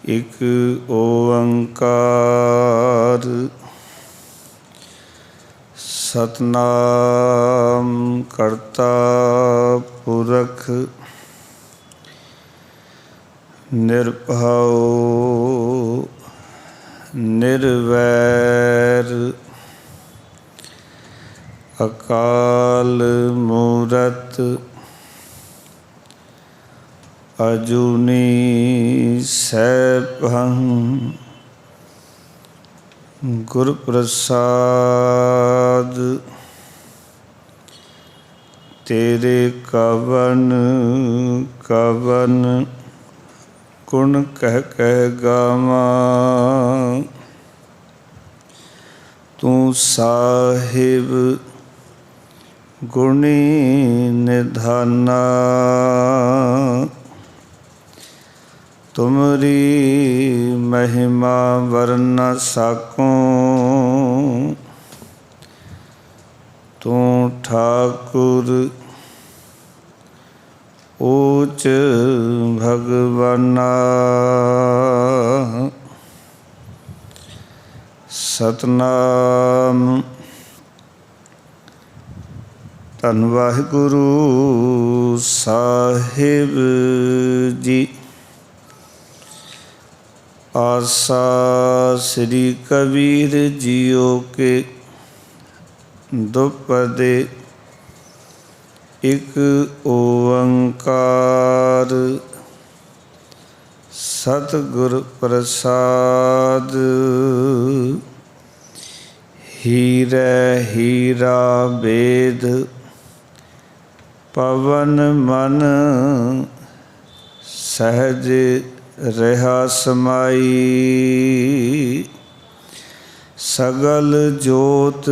एक ओंकार सतनाम करता पुरख निर्भव निर्वैर अकाल मूरत अजूनी सैभं गुरु प्रसाद तेरे कवन कवन गुण कह कह गावा। तू साहिब गुणी निधाना तुमरी महिमा वरन साकों। तू ठाकुर ऊच भगवाना सतनाम। धन वाहिगुरु साहिब जी। आसा श्री कबीर जियो के दुपदे एक ओंकार सतगुर प्रसाद। हीरै हीरा वेद पवन मन सहज रहा समाई। सगल जोत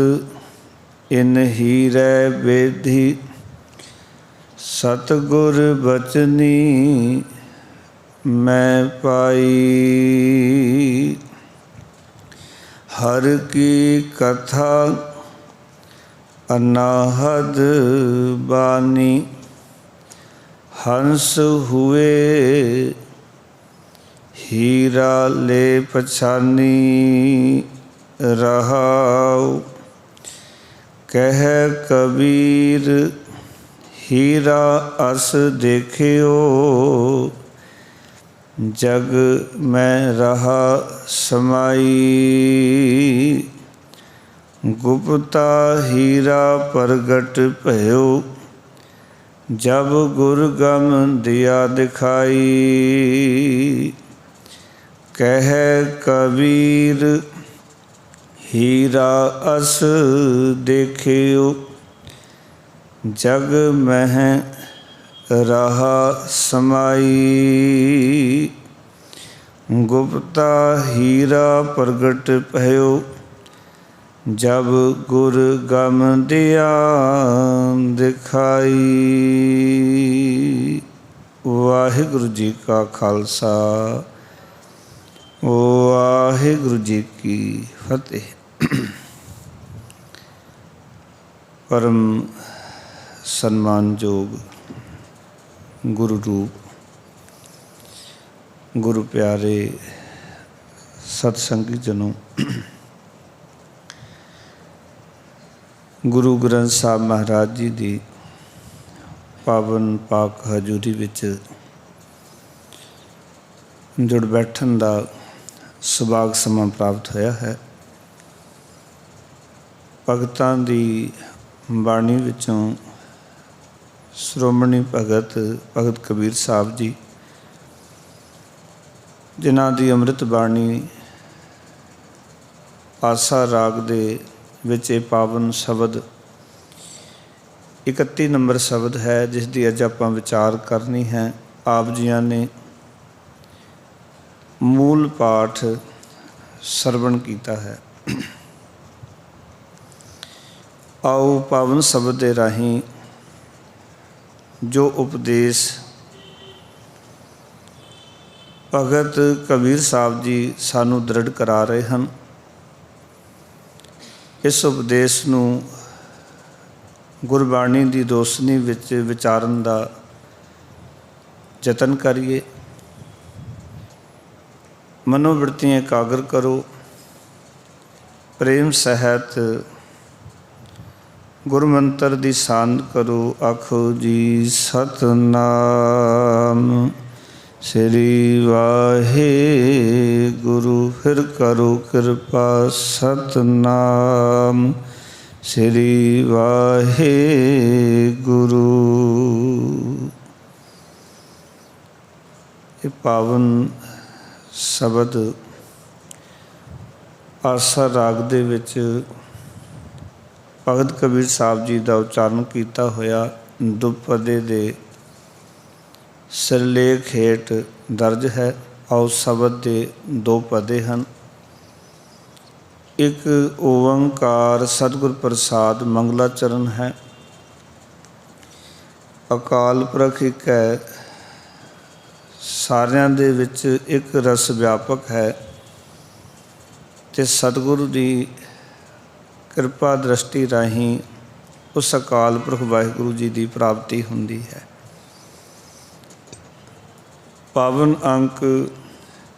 इन हीरै वेदी सतगुर बचनी मैं पाई। हर की कथा अनाहद बानी हंस हुए हीरा ले पछानी। रहाउ कह कबीर हीरा अस देखियो जग में रहा समाई। गुप्ता हीरा प्रगट भयो जब गुरगम दिया दिखाई। कह कबीर हीरा अस देखियो जग में रहा समाई। गुप्ता हीरा प्रगट भयो जब गुर गम दिया दिखाई। वाहिगुरु जी का खालसा वाहिगुरु जी की फतेह। परम सन्मानयोग गुरु रूप गुरु प्यारे सतसंगी जनों, गुरु ग्रंथ साहब महाराज जी की पावन पाक हजूरी विच जुड़ बैठन का सुभाग समा प्राप्त होया है। भगतां दी बाणी विचों श्रोमणी भगत कबीर साहब जी जिन्हां दी अमृत बाणी आसा राग दे विच पावन शब्द 31 नंबर शब्द है जिसकी अज आपां विचार करनी है। आप जियां ने मूल पाठ सरवण कीता है। आओ पावन शब्द के राहीं जो उपदेश भगत कबीर साहब जी सानू दृढ़ करा रहे हैं, इस उपदेश नूं गुरबाणी की रोशनी विच विचारन का यतन करिए। मनोवृत्तियाँ एकाग्र करो। प्रेम सहित गुरु मंत्र दी सांध करो। आखो जी सतनाम श्री वाहे गुरु। फिर करो कृपा सतनाम श्री वाहे गुरु। ये पावन शब्द आसा राग दे विच भगत कबीर साहब जी का उच्चारण किया होया दुपदे दे सिरलेख हेठ दर्ज है। आओ शब्द के दो पदे हैं। एक ओंकार सतगुर प्रसाद मंगलाचरण है। अकाल पुरख एक है, सारियां दे विच एक रस व्यापक है ते सतगुरु की कृपा दृष्टि राही उस अकाल पुरख वाहिगुरु जी की प्राप्ति हुंदी है। पावन अंक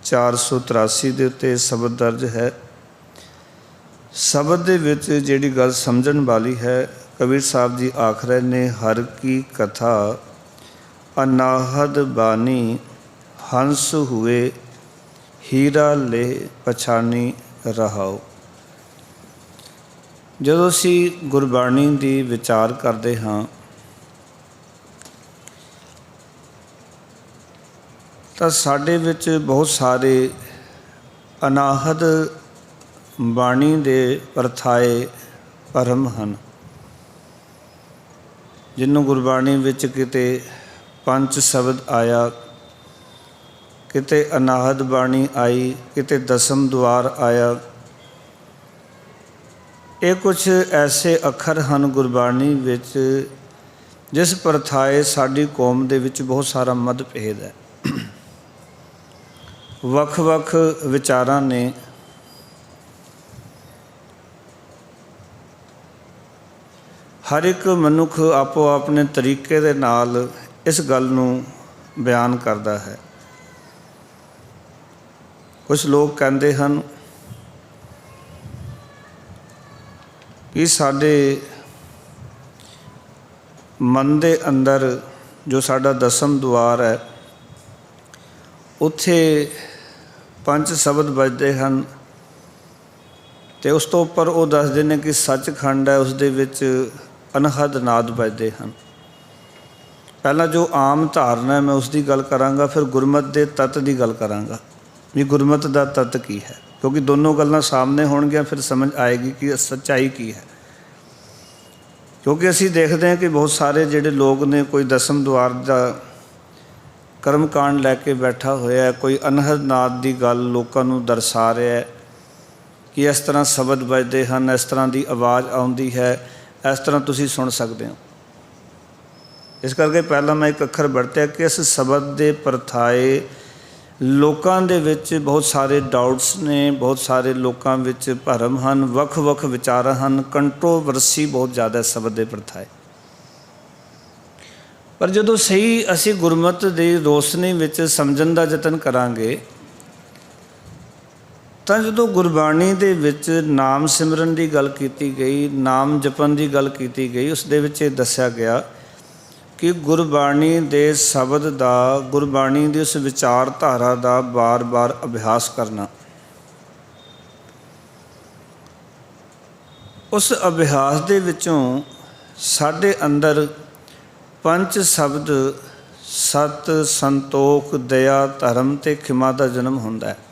483 के उत्ते शब्द दर्ज है। शब्द दे विच जिहड़ी गल समझण वाली है, कबीर साहब जी आख रहे ने, हर की कथा अनाहद बानी हंस हुए हीरा ले पछानी रहाओ। जदों असीं गुरबाणी दी विचार करते हाँ तो साडे विच बहुत सारे अनाहद बाणी दे परथाए भरम हैं, जिन्हों गुरबाणी विच किते पंच शब्द आया, किते अनाहद बाणी आई, किते दसम द्वार आया। ये कुछ ऐसे अखर हैं गुरबाणी विच जिस परथाए साडी कौम दे विच बहुत सारा मतभेद है। वख वख विचारां ने हर एक मनुख आपो अपने तरीके दे नाल इस गल नूं बयान करता है। कुछ लोग कहते हैं कि साडे मन दे अंदर जो साडा दसम द्वार है उत्थे पंच शब्द बजते हैं तो उस तो उपर वो दसते हैं कि सचखंड है, उस दे विच अनहद नाद बजते हैं। पहला जो आम धारणा है मैं उसकी गल करांगा, फिर गुरमत के तत्त की गल करांगा भी गुरमत का तत्त की है, क्योंकि दोनों गल्लां सामने होणगियां फिर समझ आएगी कि सच्चाई की है। क्योंकि असी देखते हैं कि बहुत सारे जिहड़े लोग ने कोई दसम द्वार का कर्मकांड लैके बैठा होया है, कोई अनहद नाद की गल लोगों नूं दर्शा रहा है कि इस तरह शब्द बजते हैं, इस तरह की आवाज़ आउंदी है, इस तरह तुसीं सुन सकते हो। इस करके पहला मैं एक अखर वरत्या कि इस शब्द के परथाए लोकां दे विच बहुत सारे डाउट्स ने, बहुत सारे लोकां विच भरम हैं, वख वख विचार हैं, कंट्रोवर्सी बहुत ज़्यादा शब्द के परथाए। पर जदों सही असी गुरमत की रोशनी विच समझण दा यतन करांगे तो जदों गुरबाणी दे विच नाम सिमरन की गल की गई, नाम जपन की गल की गई, उस दे विच दस्या गया कि गुरबाणी दे शब्द का, गुरबाणी की उस विचारधारा का बार बार अभ्यास करना, उस अभ्यास दे विचों साडे अंदर पंच शब्द सत, संतोख, दया, धर्म ते खिमा का जन्म होंदा है।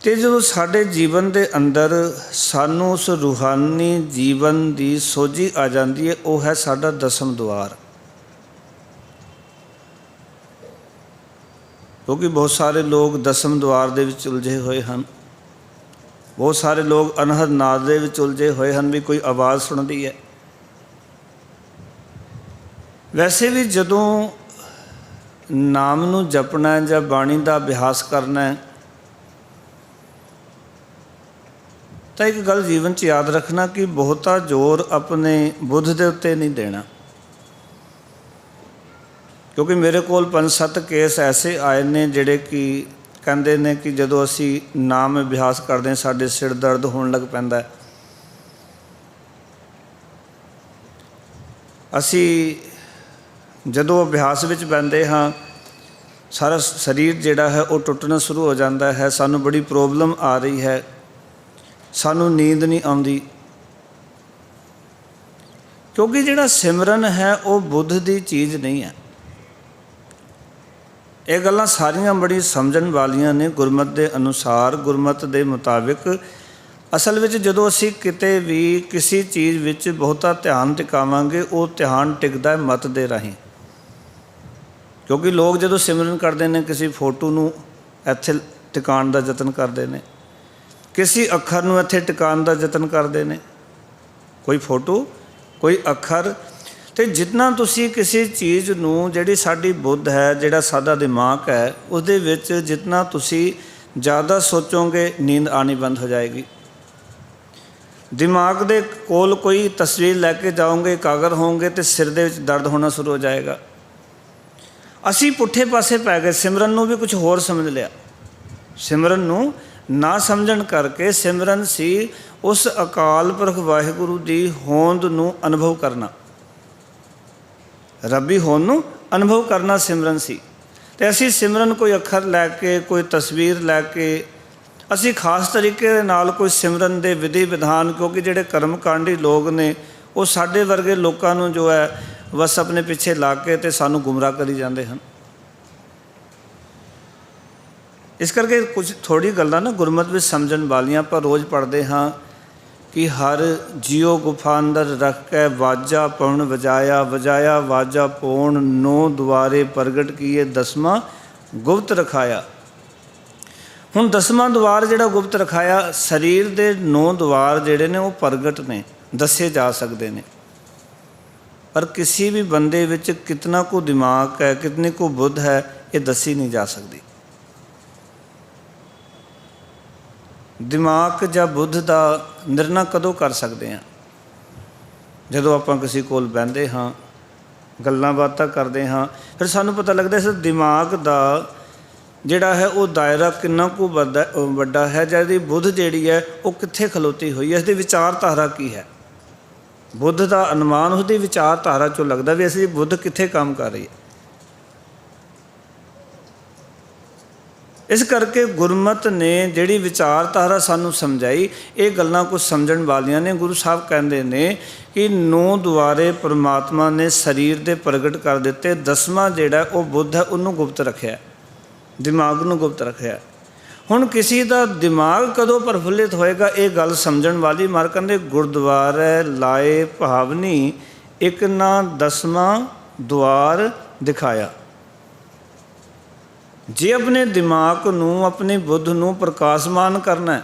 तो जो साडे जीवन के अंदर सानू उस रूहानी जीवन की सोझी आ जाती है, वो है साडा दसम द्वार। क्योंकि बहुत सारे लोग दसम द्वार दे विच उलझे हुए हैं, बहुत सारे लोग अनहद नाद दे विच उलझे हुए हैं भी कोई आवाज़ सुनती है। वैसे भी जदों नाम नूं जपना है या बाणी का अभ्यास करना है तो एक गल जीवन च याद रखना कि बहुता जोर अपने बुद्ध के उत्ते नहीं देना, क्योंकि मेरे कोल 5-7 केस ऐसे आए ने जिहड़े कि कहते हैं कि जदों असी नाम अभ्यास करते हैं साडे सिर दर्द होने लग पैंदा है। असी जदों अभ्यास विच बहिंदे हाँ सारा शरीर जिहड़ा है वो टुटना शुरू हो जाता है, सानू बड़ी प्रॉब्लम आ रही है, सानू नींद नहीं आउंदी, क्योंकि जिहड़ा सिमरन है वो बुद्ध की चीज़ नहीं है। ये गल्लां सारियां बड़ी समझण वालियां ने गुरमत के अनुसार, गुरमत के मुताबिक। असल में जदों असी किते भी किसी चीज़ विच बहुता ध्यान टिकावांगे वो ध्यान टिकदा है मत दे राहीं। क्योंकि लोग जदों सिमरन करते हैं किसी फोटो नूं इत्थे टिकाण का यतन करते हैं, किसी अखर नूं इत्थे टिकाण का यतन करते हैं, कोई फोटो कोई अखर। तो जितना तुसी किसी चीज़ नूं जिहड़ी साडी बुद्ध है, जिहड़ा साडा दिमाग है, उसदे विच जितना तुसी ज़्यादा सोचोगे नींद आनी बंद हो जाएगी। दिमाग दे कोल कोई तस्वीर लैके जाओगे, एकागर होंगे तो सिर दे विच दर्द होना शुरू हो जाएगा। असी पुठे पासे पै गए, सिमरन नूं भी कुछ होर समझ लिया। सिमरन नूं ना समझण करके सिमरन सी उस अकाल पुरख वाहिगुरू की होंद नूं अनुभव करना, रब्बी होंद नूं अनुभव करना सिमरन सी। ते असी सिमरन कोई अखर लैके कोई तस्वीर लैके असी खास तरीके दे नाल कोई सिमरन दे विधि विधान, क्योंकि जिहड़े कर्मकांडी लोग ने वो साडे वर्गे लोकां नूं जो है बस अपने पिछे ला के ते सानू गुमराह करी जाते हैं। इस करके कुछ थोड़ी गल्लां ना गुरमत में समझण वालियां पर रोज़ पढ़ते हाँ कि हर जियो गुफा अंदर रख के वाजा पवन वजाया, वजाया वाजा पौन 9 द्वारे प्रगट किए 10वां गुप्त रखाया। हुण 10वां द्वार जिहड़ा गुप्त रखाया, शरीर के 9 द्वार जिहड़े ने वो प्रगट ने, दसे जा सकते हैं, पर किसी भी बंदे विच कितना को दिमाग है, कितनी को बुद्ध है, ये दसी नहीं जा सकती। दिमाग या बुद्ध का निर्णय कदों कर सकते हैं? जदों आपां किसी कोल बहिंदे हाँ, गल्लां बातां करते हाँ, फिर सानू पता लगता है इस दिमाग का जिहड़ा है वो दायरा कितना को वड्डा है, जिहदी बुद्ध जिहड़ी है वो कित्थे खलोती हुई है, इसकी विचारधारा की है। बुद्ध का अनुमान उसकी विचारधारा चों लगता भी असली बुद्ध कित्थे काम कर रही है। इस करके गुरमत ने जिहड़ी विचारधारा सानू समझाई, ये गल्लां कुछ समझण वालियां ने। गुरु साहब कहते हैं कि 9 द्वारे परमात्मा ने शरीर दे प्रगट कर दिते, 10वां जिहड़ा वो बुद्ध है उन्होंने गुप्त रखिया, दिमाग नूं गुप्त रखिया। हुण किसी का दिमाग कदों प्रफुल्लित होएगा, ये गल समझण वाली। मार कहंदे गुरुद्वारे लाए भावनी एक ना 10वां द्वार दिखाया। जे अपने दिमाग नूं अपनी बुद्ध नूं प्रकाशमान करना है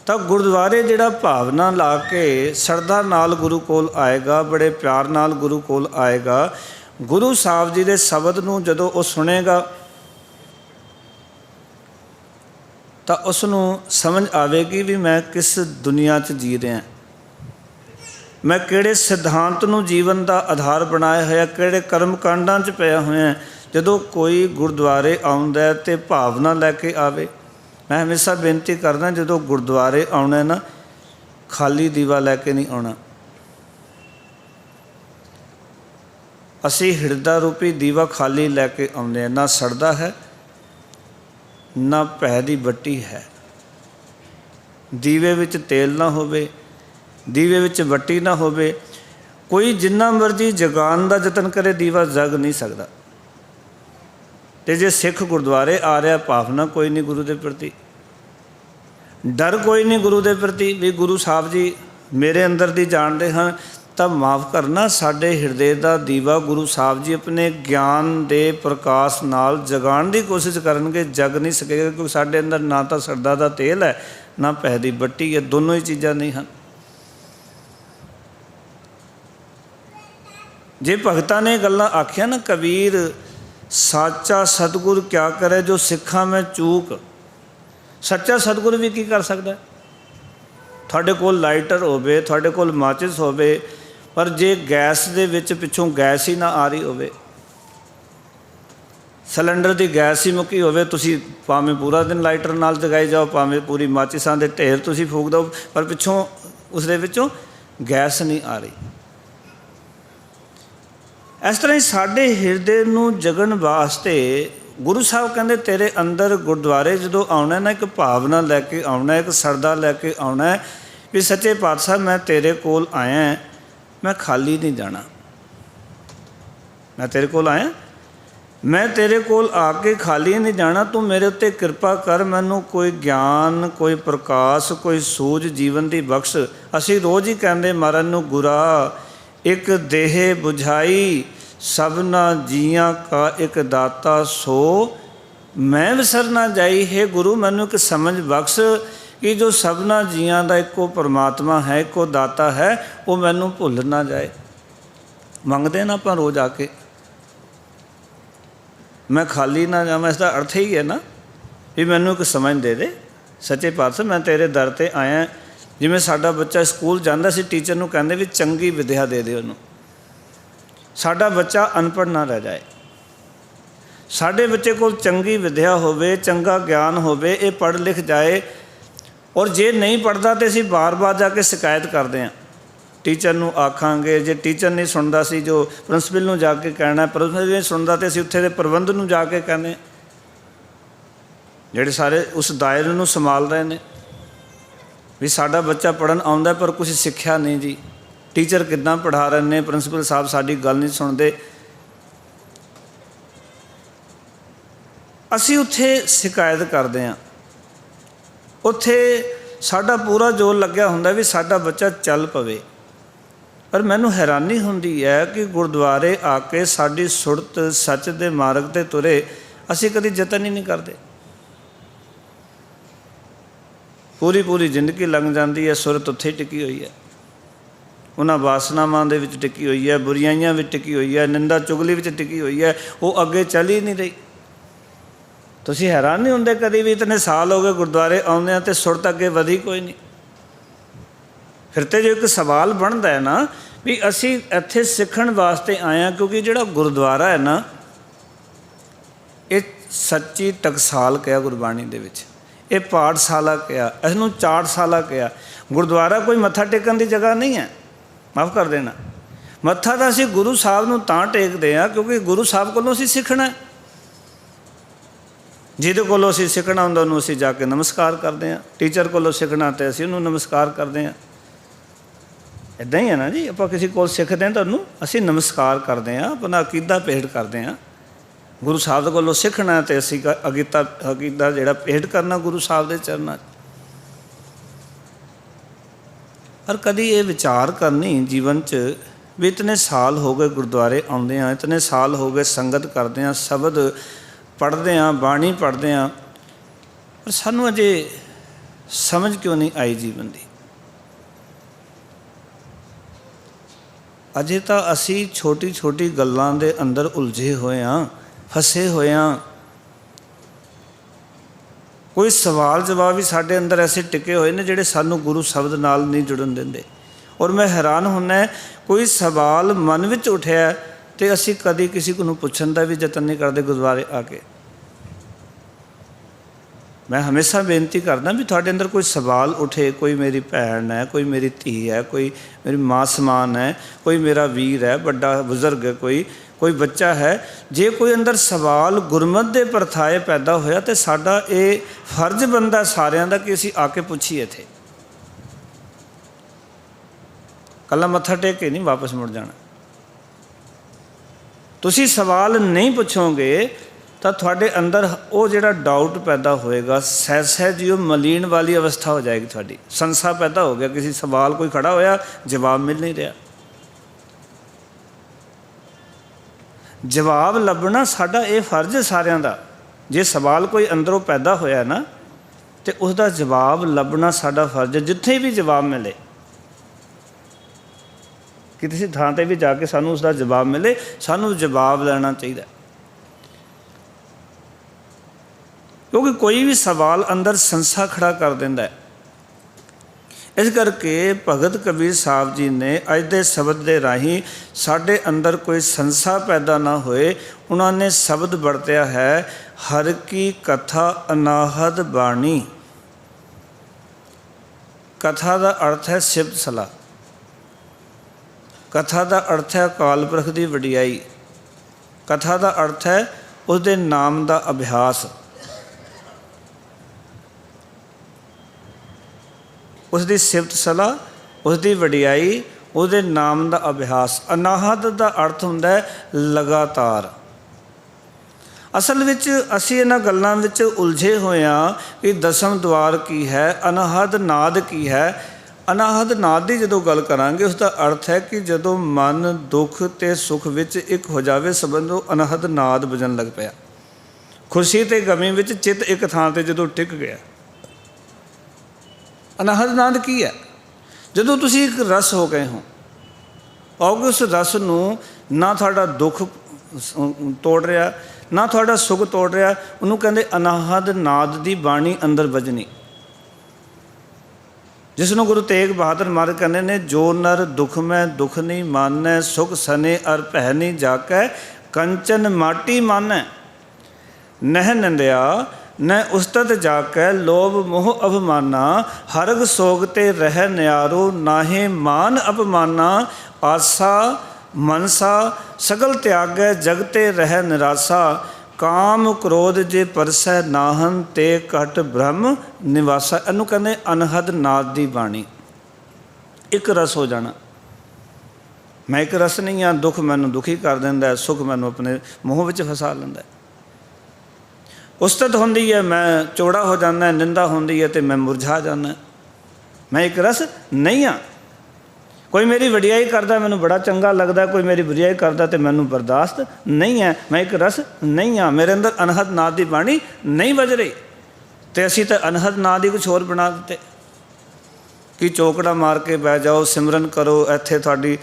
तो गुरुद्वारे जिहड़ा भावना ला के श्रद्धा नाल गुरु कोल आएगा, बड़े प्यार नाल गुरु कोल आएगा। गुरु साहब जी दे शब्द नूं जदों वो सुनेगा तो उसनूं समझ आवेगी भी मैं किस दुनिया च जी रहा, मैं किहड़े सिद्धांत नूं जीवन का आधार बनाया होया, किहड़े कर्म कांडां च पिया होया। जदों कोई गुरुद्वारे आउंदा है तो भावना लैके आवे। मैं हमेशा बेनती करदा जदों गुरुद्वारे आउणा ना, खाली दीवा लैके नहीं आउणा। असी हिरदा रूपी दीवा खाली लैके आउंदे हैं, ना सड़दा है ना भै दी बट्टी है। दीवे विच तेल ना होवे, दीवे विच बट्टी ना होवे। कोई जिन्ना मर्जी जगान का यतन करे दीवा जग नहीं सकता। तो जे सिख गुरुद्वारे आ रहा, भावना कोई नहीं गुरु के प्रति, डर कोई नहीं गुरु के प्रति भी गुरु साहब जी मेरे अंदर दी जानते हैं, तब माफ़ करना साडे हिरदे का दीवा गुरु साहब जी अपने ज्ञान के प्रकाश नाल जगाण की कोशिश करनगे, जग नहीं सकेगा। क्योंकि साडे अंदर ना तो सरदा का तेल है ना भै दी बट्टी है, दोनों ही चीज़ां नहीं हैं। जे भगतां ने गल्लां आखिया ना, कबीर साचा सतगुर क्या करे जो सिखा में चूक। सच्चा सतगुर भी की कर सकता है? थोड़े कोल लाइटर होवे, थोड़े कोल माचिस होवे, पर जे गैस दे विच पिछों गैस ही ना आ रही होवे ਸਿਲੰਡਰ ਦੀ ਗੈਸ ਹੀ ਮੁੱਕੀ ਹੋਵੇ, ਤੁਸੀਂ ਭਾਵੇਂ ਪੂਰਾ ਦਿਨ ਲਾਈਟਰ ਨਾਲ ਜਗਾਈ ਜਾਓ, ਭਾਵੇਂ ਪੂਰੀ ਮਾਚਿਸਾਂ ਦੇ ਢੇਰ ਤੁਸੀਂ ਫੂਕ ਦਿਓ, ਪਰ ਪਿੱਛੋਂ ਉਸ ਦੇ ਵਿੱਚੋਂ ਗੈਸ ਨਹੀਂ ਆ ਰਹੀ। ਇਸ ਤਰ੍ਹਾਂ ਹੀ ਸਾਡੇ ਹਿਰਦੇ ਨੂੰ ਜਗਣ ਵਾਸਤੇ ਗੁਰੂ ਸਾਹਿਬ ਕਹਿੰਦੇ ਤੇਰੇ ਅੰਦਰ ਗੁਰਦੁਆਰੇ ਜਦੋਂ ਆਉਣਾ ਨਾ, ਇੱਕ ਭਾਵਨਾ ਲੈ ਕੇ ਆਉਣਾ, ਇੱਕ ਸਰਦਾ ਲੈ ਕੇ ਆਉਣਾ ਵੀ ਸੱਚੇ ਪਾਤਸ਼ਾਹ ਮੈਂ ਤੇਰੇ ਕੋਲ ਆਇਆ, ਮੈਂ ਖਾਲੀ ਨਹੀਂ ਜਾਣਾ। ਮੈਂ ਤੇਰੇ ਕੋਲ ਆਇਆ, ਮੈਂ ਤੇਰੇ ਕੋਲ ਆ ਕੇ ਖਾਲੀ ਨਹੀਂ ਜਾਣਾ। ਤੂੰ ਮੇਰੇ ਉੱਤੇ ਕਿਰਪਾ ਕਰ, ਮੈਨੂੰ ਕੋਈ ਗਿਆਨ, ਕੋਈ ਪ੍ਰਕਾਸ਼, ਕੋਈ ਸੂਝ ਜੀਵਨ ਦੀ ਬਖਸ਼। ਅਸੀਂ ਰੋਜ਼ ਹੀ ਕਹਿੰਦੇ ਮਹਾਰਾਜ ਨੂੰ, ਗੁਰਾ ਇੱਕ ਦੇਹ ਬੁਝਾਈ ਸਭਨਾ ਜੀਆਂ ਕਾ ਇੱਕ ਦਾਤਾ ਸੋ ਮੈਂ ਵਿਸਰ ਨਾ ਜਾਈ। ਹੈ ਗੁਰੂ, ਮੈਨੂੰ ਇੱਕ ਸਮਝ ਬਖਸ਼ ਕਿ ਜੋ ਸਭਨਾ ਜੀਆਂ ਦਾ ਇੱਕੋ ਪਰਮਾਤਮਾ ਹੈ, ਇੱਕੋ ਦਾਤਾ ਹੈ, ਉਹ ਮੈਨੂੰ ਭੁੱਲ ਨਾ ਜਾਏ। ਮੰਗਦੇ ਨਾ ਆਪਾਂ ਰੋਜ਼ ਆ ਕੇ, ਮੈਂ ਖਾਲੀ ਨਾ ਜਾਵਾਂ। ਇਸ ਦਾ ਅਰਥ ਹੀ ਹੈ ਨਾ ਵੀ ਮੈਨੂੰ ਇੱਕ ਸਮਝ ਦੇ ਦੇ ਸੱਚੇ ਪਾਤਸ਼ਾਹ, ਮੈਂ ਤੇਰੇ ਦਰ 'ਤੇ ਆਇਆ। ਜਿਵੇਂ ਸਾਡਾ ਬੱਚਾ ਸਕੂਲ ਜਾਂਦਾ ਸੀ, ਟੀਚਰ ਨੂੰ ਕਹਿੰਦੇ ਵੀ ਚੰਗੀ ਵਿਦਿਆ ਦੇ ਦੇ ਉਹਨੂੰ। ਸਾਡਾ ਬੱਚਾ ਅਨਪੜ੍ਹ ਨਾ ਰਹਿ ਜਾਏ। ਸਾਡੇ ਬੱਚੇ ਕੋਲ ਚੰਗੀ ਵਿਦਿਆ ਹੋਵੇ, ਚੰਗਾ ਗਿਆਨ ਹੋਵੇ, ਇਹ ਪੜ੍ਹ ਲਿਖ ਜਾਏ। ਔਰ ਜੇ ਨਹੀਂ ਪੜ੍ਹਦਾ ਤਾਂ ਅਸੀਂ ਬਾਰ-ਬਾਰ ਜਾ ਕੇ ਸ਼ਿਕਾਇਤ ਕਰਦੇ ਹਾਂ, ਟੀਚਰ ਨੂੰ ਆਖਾਂਗੇ। ਜੇ ਟੀਚਰ ਨਹੀਂ ਸੁਣਦਾ ਸੀ, ਜੋ ਪ੍ਰਿੰਸੀਪਲ ਨੂੰ ਜਾ ਕੇ ਕਹਿਣਾ, ਪ੍ਰਿੰਸੀਪਲ ਨਹੀਂ ਸੁਣਦਾ ਤਾਂ ਅਸੀਂ ਉੱਥੇ ਦੇ ਪ੍ਰਬੰਧ ਨੂੰ ਜਾ ਕੇ ਕਹਿੰਦੇ, ਜਿਹੜੇ ਸਾਰੇ ਉਸ ਦਾਇਰੇ ਨੂੰ ਸੰਭਾਲ ਰਹੇ ਨੇ, ਵੀ ਸਾਡਾ ਬੱਚਾ ਪੜ੍ਹਨ ਆਉਂਦਾ ਪਰ ਕੁਛ ਸਿੱਖਿਆ ਨਹੀਂ ਜੀ। ਟੀਚਰ ਕਿੱਦਾਂ ਪੜ੍ਹਾ ਰਹੇ ਨੇ, ਪ੍ਰਿੰਸੀਪਲ ਸਾਹਿਬ ਸਾਡੀ ਗੱਲ ਨਹੀਂ ਸੁਣਦੇ। ਅਸੀਂ ਉੱਥੇ ਸ਼ਿਕਾਇਤ ਕਰਦੇ ਹਾਂ, ਉੱਥੇ ਸਾਡਾ ਪੂਰਾ ਜ਼ੋਰ ਲੱਗਿਆ ਹੁੰਦਾ ਵੀ ਸਾਡਾ ਬੱਚਾ ਚੱਲ ਪਵੇ। ਪਰ ਮੈਨੂੰ ਹੈਰਾਨੀ ਹੁੰਦੀ ਹੈ ਕਿ ਗੁਰਦੁਆਰੇ ਆ ਕੇ ਸਾਡੀ ਸੁਰਤ ਸੱਚ ਦੇ ਮਾਰਗ 'ਤੇ ਤੁਰੇ, ਅਸੀਂ ਕਦੀ ਯਤਨ ਹੀ ਨਹੀਂ ਕਰਦੇ। ਪੂਰੀ ਜ਼ਿੰਦਗੀ ਲੰਘ ਜਾਂਦੀ ਹੈ, ਸੁਰਤ ਉੱਥੇ ਟਿਕੀ ਹੋਈ ਹੈ, ਉਹਨਾਂ ਵਾਸਨਾਵਾਂ ਦੇ ਵਿੱਚ ਟਿਕੀ ਹੋਈ ਹੈ, ਬੁਰੀਆਈਆਂ ਵਿੱਚ ਟਿਕੀ ਹੋਈ ਹੈ, ਨਿੰਦਾ ਚੁਗਲੀ ਵਿੱਚ ਟਿਕੀ ਹੋਈ ਹੈ, ਉਹ ਅੱਗੇ ਚੱਲ ਹੀ ਨਹੀਂ ਰਹੀ। ਤੁਸੀਂ ਹੈਰਾਨ ਨਹੀਂ ਹੁੰਦੇ ਕਦੀ ਵੀ, ਇਤਨੇ ਸਾਲ ਹੋ ਗਏ ਗੁਰਦੁਆਰੇ ਆਉਂਦੇ ਆ ਅਤੇ ਸੁਰਤ ਅੱਗੇ ਵਧੀ ਕੋਈ ਨਹੀਂ। ਫਿਰ ਤਾਂ ਜੋ ਇੱਕ ਸਵਾਲ ਬਣਦਾ ਹੈ ਨਾ ਵੀ ਅਸੀਂ ਇੱਥੇ ਸਿੱਖਣ ਵਾਸਤੇ ਆਏ ਹਾਂ, ਕਿਉਂਕਿ ਜਿਹੜਾ ਗੁਰਦੁਆਰਾ ਹੈ ਨਾ, ਇਹ ਸੱਚੀ ਟਕਸਾਲ ਕਿਹਾ ਗੁਰਬਾਣੀ ਦੇ ਵਿੱਚ, ਇਹ ਪਾਠਸ਼ਾਲਾ ਕਿਹਾ, ਇਸਨੂੰ ਚਾਟਸ਼ਾਲਾ ਕਿਹਾ। ਗੁਰਦੁਆਰਾ ਕੋਈ ਮੱਥਾ ਟੇਕਣ ਦੀ ਜਗ੍ਹਾ ਨਹੀਂ ਹੈ, ਮਾਫ਼ ਕਰ ਦੇਣਾ। ਮੱਥਾ ਤਾਂ ਅਸੀਂ ਗੁਰੂ ਸਾਹਿਬ ਨੂੰ ਤਾਂ ਟੇਕਦੇ ਹਾਂ ਕਿਉਂਕਿ ਗੁਰੂ ਸਾਹਿਬ ਕੋਲੋਂ ਅਸੀਂ ਸਿੱਖਣਾ। ਜਿਹਦੇ ਕੋਲੋਂ ਅਸੀਂ ਸਿੱਖਣਾ ਹੁੰਦਾ ਉਹਨੂੰ ਅਸੀਂ ਜਾ ਕੇ ਨਮਸਕਾਰ ਕਰਦੇ ਹਾਂ। ਟੀਚਰ ਕੋਲੋਂ ਸਿੱਖਣਾ ਅਤੇ ਅਸੀਂ ਉਹਨੂੰ ਨਮਸਕਾਰ ਕਰਦੇ ਹਾਂ। ਇੱਦਾਂ ਹੀ ਹੈ ਨਾ ਜੀ, ਆਪਾਂ ਕਿਸੇ ਕੋਲ ਸਿੱਖਦੇ ਹਾਂ ਤਾਂ ਉਹਨੂੰ ਅਸੀਂ ਨਮਸਕਾਰ ਕਰਦੇ ਹਾਂ, ਆਪਣਾ ਅਕੀਦਾ ਭੇਟ ਕਰਦੇ ਹਾਂ। ਗੁਰੂ ਸਾਹਿਬ ਦੇ ਕੋਲੋਂ ਸਿੱਖਣਾ ਅਤੇ ਅਸੀਂ ਅਕੀਦਾ ਜਿਹੜਾ ਭੇਟ ਕਰਨਾ ਗੁਰੂ ਸਾਹਿਬ ਦੇ ਚਰਨਾਂ 'ਚ। ਪਰ ਕਦੀ ਇਹ ਵਿਚਾਰ ਕਰਨੀ ਜੀਵਨ 'ਚ ਵੀ ਇਤਨੇ ਸਾਲ ਹੋ ਗਏ ਗੁਰਦੁਆਰੇ ਆਉਂਦੇ ਹਾਂ, ਇਤਨੇ ਸਾਲ ਹੋ ਗਏ ਸੰਗਤ ਕਰਦੇ ਹਾਂ, ਸ਼ਬਦ ਪੜ੍ਹਦੇ ਹਾਂ, ਬਾਣੀ ਪੜ੍ਹਦੇ ਹਾਂ, ਪਰ ਸਾਨੂੰ ਅਜੇ ਸਮਝ ਕਿਉਂ ਨਹੀਂ ਆਈ ਜੀਵਨ ਦੀ। ਅਜੇ ਤਾਂ ਅਸੀਂ ਛੋਟੀ ਗੱਲਾਂ ਦੇ ਅੰਦਰ ਉਲਝੇ ਹੋਏ ਹਾਂ, ਫਸੇ ਹੋਏ ਹਾਂ। ਕੋਈ ਸਵਾਲ ਜਵਾਬ ਵੀ ਸਾਡੇ ਅੰਦਰ ਐਸੇ ਟਿਕੇ ਹੋਏ ਨੇ ਜਿਹੜੇ ਸਾਨੂੰ ਗੁਰੂ ਸ਼ਬਦ ਨਾਲ ਨਹੀਂ ਜੁੜਨ ਦਿੰਦੇ। ਔਰ ਮੈਂ ਹੈਰਾਨ ਹੁੰਦਾ, ਕੋਈ ਸਵਾਲ ਮਨ ਵਿੱਚ ਉੱਠਿਆ ਅਤੇ ਅਸੀਂ ਕਦੀ ਕਿਸੇ ਨੂੰ ਪੁੱਛਣ ਦਾ ਵੀ ਯਤਨ ਨਹੀਂ ਕਰਦੇ ਗੁਰਦੁਆਰੇ ਆ ਕੇ। ਮੈਂ ਹਮੇਸ਼ਾ ਬੇਨਤੀ ਕਰਦਾ ਵੀ ਤੁਹਾਡੇ ਅੰਦਰ ਕੋਈ ਸਵਾਲ ਉੱਠੇ, ਕੋਈ ਮੇਰੀ ਭੈਣ ਹੈ, ਕੋਈ ਮੇਰੀ ਧੀ ਹੈ, ਕੋਈ ਮੇਰੀ ਮਾਂ ਸਮਾਨ ਹੈ, ਕੋਈ ਮੇਰਾ ਵੀਰ ਹੈ, ਵੱਡਾ ਬਜ਼ੁਰਗ ਹੈ, ਕੋਈ ਬੱਚਾ ਹੈ, ਜੇ ਕੋਈ ਅੰਦਰ ਸਵਾਲ ਗੁਰਮਤਿ ਦੇ ਪਰਥਾਏ ਪੈਦਾ ਹੋਇਆ ਤਾਂ ਸਾਡਾ ਇਹ ਫਰਜ਼ ਬਣਦਾ ਸਾਰਿਆਂ ਦਾ ਕਿ ਅਸੀਂ ਆ ਕੇ ਪੁੱਛੀਏ। ਇੱਥੇ ਕੱਲਾ ਮੱਥਾ ਟੇਕ ਕੇ ਨਹੀਂ ਵਾਪਸ ਮੁੜ ਜਾਣਾ। ਤੁਸੀਂ ਸਵਾਲ ਨਹੀਂ ਪੁੱਛੋਗੇ ਤਾਂ ਤੁਹਾਡੇ ਅੰਦਰ ਉਹ ਜਿਹੜਾ ਡਾਊਟ ਪੈਦਾ ਹੋਏਗਾ, ਸਹਿਜ ਜਿਹੀ ਉਹ ਮਲੀਨ ਵਾਲੀ ਅਵਸਥਾ ਹੋ ਜਾਏਗੀ, ਤੁਹਾਡੀ ਸੰਸਾ ਪੈਦਾ ਹੋ ਗਿਆ। ਕਿਸੇ ਸਵਾਲ ਕੋਈ ਖੜਾ ਹੋਇਆ, ਜਵਾਬ ਮਿਲ ਨਹੀਂ ਰਿਹਾ। ਜਵਾਬ ਲੱਭਣਾ ਸਾਡਾ ਇਹ ਫਰਜ਼ ਸਾਰਿਆਂ ਦਾ। ਜੇ ਸਵਾਲ ਕੋਈ ਅੰਦਰੋਂ ਪੈਦਾ ਹੋਇਆ ਨਾ ਤਾਂ ਉਸ ਦਾ ਜਵਾਬ ਲੱਭਣਾ ਸਾਡਾ ਫਰਜ਼ ਹੈ। ਜਿੱਥੇ ਵੀ ਜਵਾਬ ਮਿਲੇ, ਕਿਸੇ ਥਾਂ 'ਤੇ ਵੀ ਜਾ ਕੇ ਸਾਨੂੰ ਉਸ ਦਾ ਜਵਾਬ ਮਿਲੇ, ਸਾਨੂੰ ਜਵਾਬ ਲੈਣਾ ਚਾਹੀਦਾ। ਕਿਉਂਕਿ ਕੋਈ ਵੀ ਸਵਾਲ ਅੰਦਰ ਸੰਸਾ ਖੜਾ ਕਰ ਦਿੰਦਾ ਹੈ। इस करके भगत कबीर साहब जी ने अज दे शब्द के राही साढ़े अंदर कोई संसा पैदा ना होए, उन्होंने शब्द वरत्या है, हर की कथा अनाहद बाणी। कथा का अर्थ है सिफत सलाह, कथा का अर्थ है अकाल पुरख की वडियाई, कथा का अर्थ है उसके नाम का अभ्यास, उसकी सिफत सलाह, उसकी वडियाई, उसके नाम का अभ्यास। अनाहत का अर्थ होंदा है लगातार। असल विच असी इन्हां गल्लां विच उलझे होए हां कि दसम द्वार की है, अनाहत नाद की है। अनाहत नाद की जदों गल करांगे उसका अर्थ है कि जदों मन दुख ते सुख विच एक हो जावे, समझो अनाहत नाद बजन लग पिया। खुशी ते गमी विच चित एक थां ते जदों टिक गया, अनाहत नाद की है? जदों तुसी एक रस हो गए हो और उस रस नूं ना थोड़ा दुख तोड़ रहा ना थोड़ा सुख तोड़ रहा, उन्होंने कहते अनाहत नाद की बाणी अंदर बजनी, जिसनों गुरु तेग बहादुर महाराज कहते ने, जो नर दुख में दुख नहीं मानै, सुख सने अर भै नहीं जाकै, कंचन माटी मानै, नह निंदिया न उस्तत जाकै, लोभ मोह अभिमाना, हरग सोगते रह न्यारो, नाहे मान अपमाना, आसा मनसा सगल त्यागै, जगते रह निराशा, काम क्रोध जे परसै नाहन, ते घट ब्रह्म निवासा। इनू कहते अनहद नाद की बाणी। एक रस हो जाना, मैं एक रस नहीं हाँ, दुख मैनू दुखी कर देंदा, सुख मैनू अपने मोह विच फसा लैंदा। उस्तत होंदी है मैं चौड़ा हो जाना, निंदा होंदी है तो मैं मुरझा जाना। मैं एक रस नहीं हाँ। कोई मेरी वडियाई करता मैनू बड़ा चंगा लगता, कोई मेरी बुराई करता तो मैनू बर्दाश्त नहीं है। मैं एक रस नहीं हाँ, मेरे अंदर अनहद नाद की बाणी नहीं बज रही। तो असी तो अनहद नाद ही कुछ होर बना दिते कि चौकड़ा मार के बह जाओ, सिमरन करो, इत्थे तुहाडी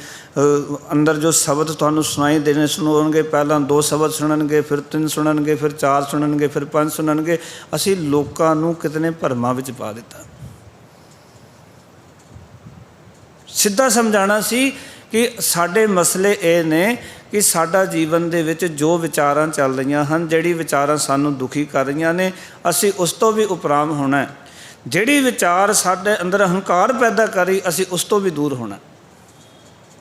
अंदर जो शब्द तुहानू सुनाई देने सुनाउणगे, पहला 2 शब्द सुनणगे, फिर 3 सुनणगे, फिर 4 सुनणगे, फिर 5 सुनणगे। असी लोकां नू कितने भरमां विच पा दिता। सीधा समझाना सी कि साडे मसले ये ने कि साडा जीवन दे विच जो विचारां चल रहीआं हन, जिहड़ी विचारां सानू दुखी कर रहीआं ने, असी उस तो भी उपराम होना है। जिहड़ी विचार साडे अंदर अहंकार पैदा करी, असी उस तो भी दूर होना।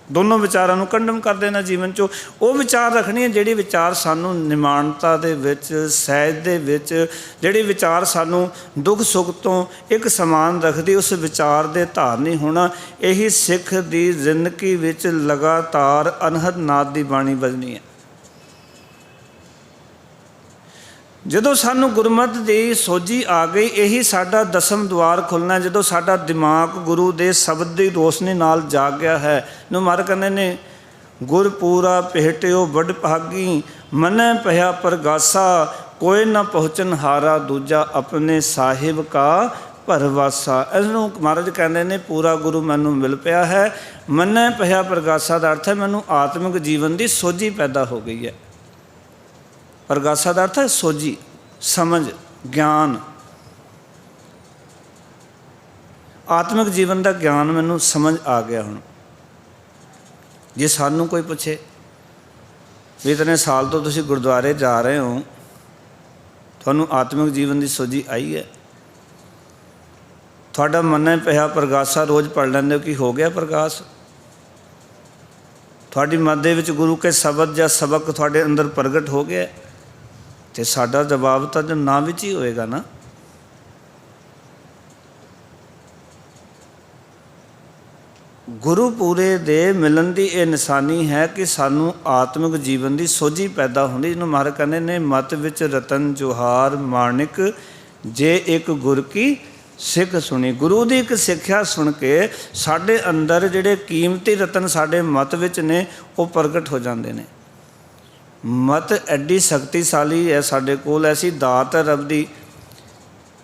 दोनों विचारां नूं कंडम कर देना जीवन चो। वो विचार रखनी है जिहड़ी विचार सानू निमाणता दे विच, सहज दे विच, जिहड़ी विचार सानू दुख सुख तो एक समान रखदी, उस विचार दे धारनी होना। यही सिख दी जिंदगी विच लगातार अनहद नाद दी बाणी बजनी है। जदों सानू गुरमत की सोझी आ गई, यही साडा दसम द्वार खुलना। जदों साडा दिमाग गुरु के शब्द की रोशनी नाल जाग गया है। नूं महाराज कहंदे ने, गुर पूरा भेटियो वड भागी, मनै पया परगासा, कोई ना पहुँचन हारा दूजा, अपने साहिब का परवासा। इसनूं महाराज कहंदे ने पूरा गुरु मैनू मिल पिया है। मनै पया परगासा का अर्थ है मैनू आत्मिक जीवन की सोझी पैदा हो गई है। परगासा का अर्थ है सोझी, समझ, ज्ञान। आत्मिक जीवन का ज्ञान मैनू समझ आ गया। हुण जे सानू कोई पूछे भी इतने साल तो तुसीं गुरुद्वारे जा रहे हो, तुहानू आत्मिक जीवन की सोझी आई है? तुहाडा मनै पिया परगासा रोज़ पढ़ लैंदे हो कि हो गया प्रकाश? तुहाडी मन दे विच गुरु के शब्द या सबक तुहाडे अंदर प्रगट हो गया? तो साडा जवाब तो जो ना विच ही होएगा ना। गुरु पूरे दे मिलन की यह निशानी है कि सानू आत्मिक जीवन की सोझी पैदा होंदी। जिन्होंने महाराज कहने ने, मत विच रतन जोहार माणिक, जे एक गुर की सिख सुनी। गुरु की एक सिक्ख्या सुन के साडे अंदर जिहड़े कीमती रतन साडे मत विच ने वो प्रगट हो जाते हैं। मत एडी शक्तिशाली है साडे कोल, ऐसी दात है रब दी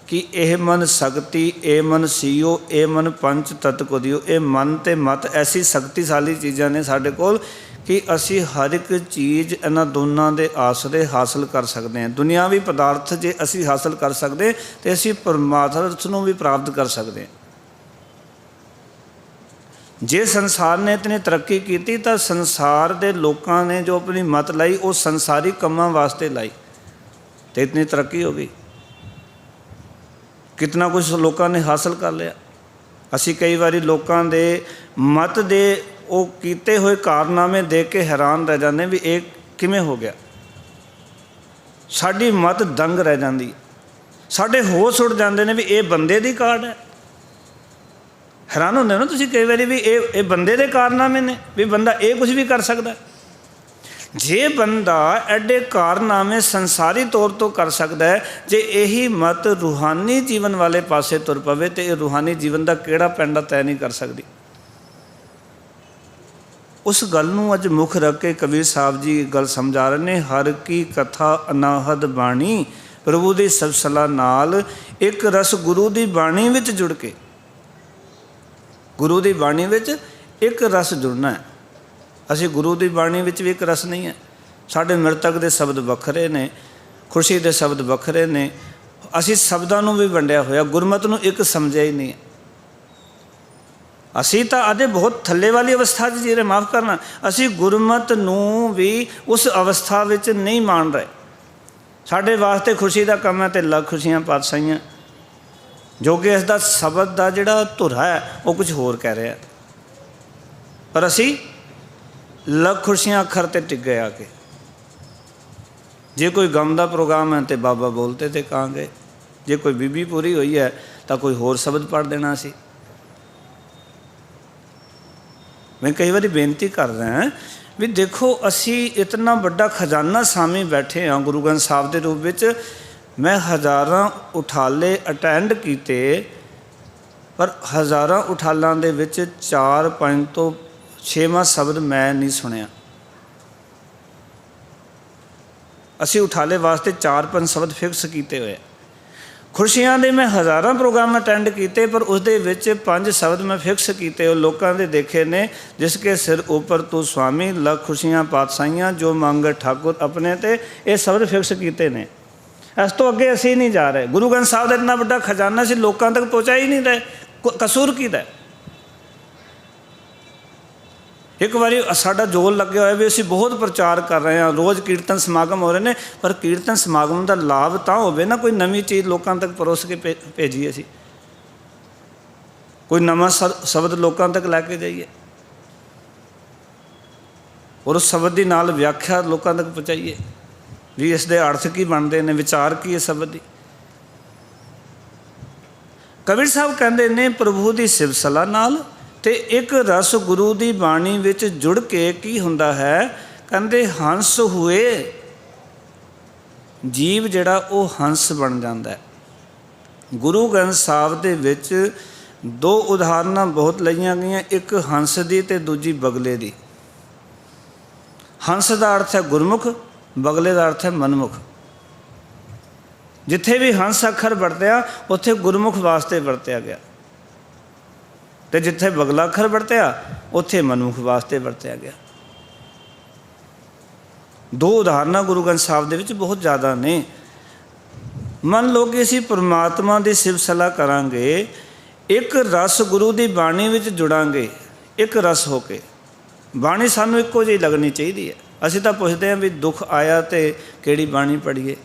कि यह मन शक्ति, ए मन सीओ, ए मन पंच तत्त को दियो। ये मन ते मत ऐसी शक्तिशाली चीज़ां ने साडे कोल कि असी हर एक चीज़ इन्हां दोनों के आसरे हासिल कर सकते हैं। दुनियावी पदार्थ जे असी हासिल कर सकते तो असी परमार्थ नूं भी प्राप्त कर सकते हैं। जे संसार ने इतनी तरक्की की तो संसार के लोगों ने जो अपनी मत लाई वो संसारी कामों वास्ते लाई, तो इतनी तरक्की हो गई। कितना कुछ लोगों ने हासिल कर लिया। असी कई बारी लोगों के मत दे वो कीते हुए कारनामे देख के हैरान रह जाते भी एक किमें हो गया। साडी मत दंग रह जाती, साडे होश उड़ जाते हैं भी ये बंदे की काढ़ है। हैरान होंदे ना तुसीं कई बारी भी ये बंदे के कारनामे ने, भी बंदा ये कुछ भी कर सकता है। जे बंदा एडे कारनामे संसारी तौर तो कर सकता है, जे यही मत रूहानी जीवन वाले पासे तुर पवे तो ये रूहानी जीवन का किहड़ा पैंडा तय नहीं कर सकती। उस गल नूं अज मुख रख के कबीर साहब जी गल समझा रहे ने, हर की कथा अनाहद बाणी प्रभु की सब सलाह नाल एक रस गुरु की बाणी विच जुड़ के, गुरु की बाणी विच एक रस जुड़ना है। असी गुरु की बाणी विच भी एक रस नहीं है। साढ़े मृतक के शब्द वखरे ने, खुशी के शब्द वखरे ने, असी शब्दों नूं भी वंडिया होया, गुरमत नूं एक समझिया ही नहीं है। असी तो अजे बहुत थल्ले वाली अवस्था जी रहे, माफ़ करना, असी गुरमत नूं भी उस अवस्था विच नहीं मान रहे। साढ़े वास्ते खुशी का काम है तो लख खुशियाँ पातशाहियाँ, जो कि इसका शब्द का जिहड़ा धुरा है वो कुछ होर कह रहा है, पर असी लख खुशियाँ अखर ते टिक गए आके। जे कोई गम का प्रोग्राम है तो बाबा बोलते थे कहांगे, जे कोई बीबी पूरी हुई है तो कोई होर शब्द पढ़ देना सी। मैं कई बार बेनती कर रहा हैं भी देखो, असी इतना बड़ा खजाना सामी बैठे हाँ गुरु ग्रंथ साहब के रूप में। मैं हज़ारां उठाले अटेंड किए, पर हज़ारां उठालों के विच 4-5 तो 6वां शब्द मैं नहीं सुनिया। असी उठाले वास्ते 4-5 शब्द फिक्स किए हुए। खुशियां दे मैं हज़ारां प्रोग्राम अटेंड किए, पर उस दे विच 5 शब्द मैं फिक्स किए लोगों के देखे ने, जिसके सिर ऊपर तू स्वामी लख खुशियाँ पातशाहियाँ जो मंग ठाकुर अपने ते, ये शब्द फिक्स किए ने। इस तो अगे असी नहीं जा रहे। गुरु ग्रंथ साहब का इतना बड़ा खजाना से लोगों तक पहुँचा ही नहीं रहे, कसूर की है। एक बारी साडा जोर लगे हुआ भी असी बहुत प्रचार कर रहे हैं, रोज़ कीर्तन समागम हो रहे हैं, पर कीर्तन समागम का लाभ तो हो ना कोई नवी चीज़ लोगों तक परोस के भेजीए, असी कोई नवा शब्द लोगों तक लैके जाइए और उस शब्द की नाल व्याख्या लोगों तक पहुँचाइए भी इसके अर्थ की बनते हैं, विचार की है शब्द की। कबीर साहब कहते ने प्रभु की सिव सलाह नाल ते एक रस गुरु की बाणी विच जुड़ के की हुंदा है, कहते हंस हुए जीव जिहड़ा वो हंस बन जाता है। गुरु ग्रंथ साहब दे विच 2 उदाहरणां बहुत लईआं गईआं, एक हंस दी ते दूजी बगले दी। हंस का अर्थ है गुरमुख, बगले का अर्थ है मनमुख। जिथे भी हंस अखर वरत्या उत्थे गुरमुख वास्ते वरत्या गया, तो जिथे बगला अखर वरत्या उत्थे मनमुख वास्ते वरत्या गया। 2 उदाहरण गुरु ग्रंथ साहब के बहुत ज़्यादा ने। मन लो कि असी परमात्मा की सिव सलाह करांगे, एक रस गुरु की बाणी विच जुड़ांगे, एक रस होके बाणी सानू एको जी लगनी चाहिए है। असी तो पुछते हैं भी दुख आया तो किहड़ी बाणी पढ़ीए।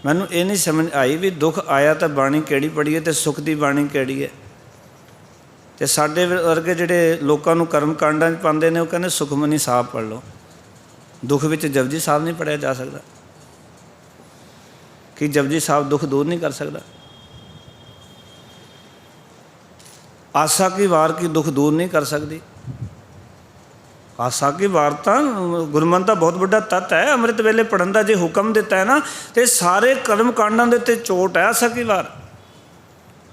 मैनू ये नहीं समझ आई भी दुख आया तो बाणी किहड़ी पढ़ीए तो सुख की बाणी किहड़ी है। तो साडे वर्गे जिहड़े लोकां नूं कर्म कांडां च पांदे ने, वो कहंदे सुखमनी साहब पढ़ लो। दुख विच जपजी साहब नहीं पढ़िया जा सकता कि जपजी साहब दुख दूर नहीं कर सकता। आशा की वार की दुख दूर नहीं कर सकती। आशा की वार्ता गुरमत का बहुत बड़ा तत्त है। अमृत वेले पढ़न का जो हुक्म दिता है ना, तो सारे कर्म कांडों के उत्ते चोट है आशा की वार।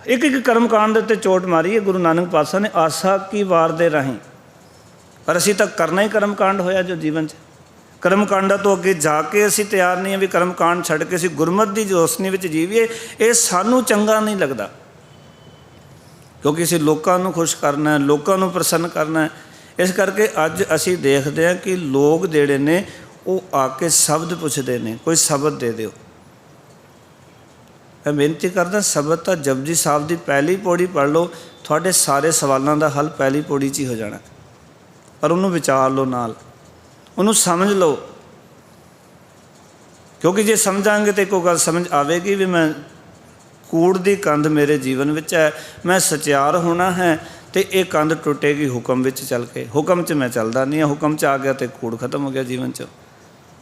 एक एक कर्म कांड के उत्ते चोट मारी है गुरु नानक पातशाह ने आशा की वार दे राही। पर असी तक करना ही कर्म कांड होया जो जीवन च। कर्म कांडा तो अगे जाके असी तैयार नहीं है भी कर्म कांड छड़ के असी गुरमत की रोशनी में जीवीए। ये सानू चंगा नहीं लगता, क्योंकि असी लोगों को खुश करना है, लोगों को प्रसन्न करना है। इस करके अज असी देखते हैं कि लोग जिहड़े ने वो आके शब्द पुछते हैं, कोई शब्द दे दो। मैं बेनती करदा शब्द तो जपजी साहब की पहली पौड़ी पढ़ लो, थोड़े सारे सवालों का हल पहली पौड़ी च ही हो जाना। पर उन्होंने विचार लो, नाल उन्होंने समझ लो, क्योंकि जे समझांगे तो एक गल समझ आएगी भी मैं कूड़ की कंध मेरे जीवन में है, मैं सचियार होना है, तो ये कंध टुटेगी हुक्म में चल के। हुक्म च मैं चलता नहीं, हुक्म च आ गया तो कूड़ खत्म हो गया जीवन च।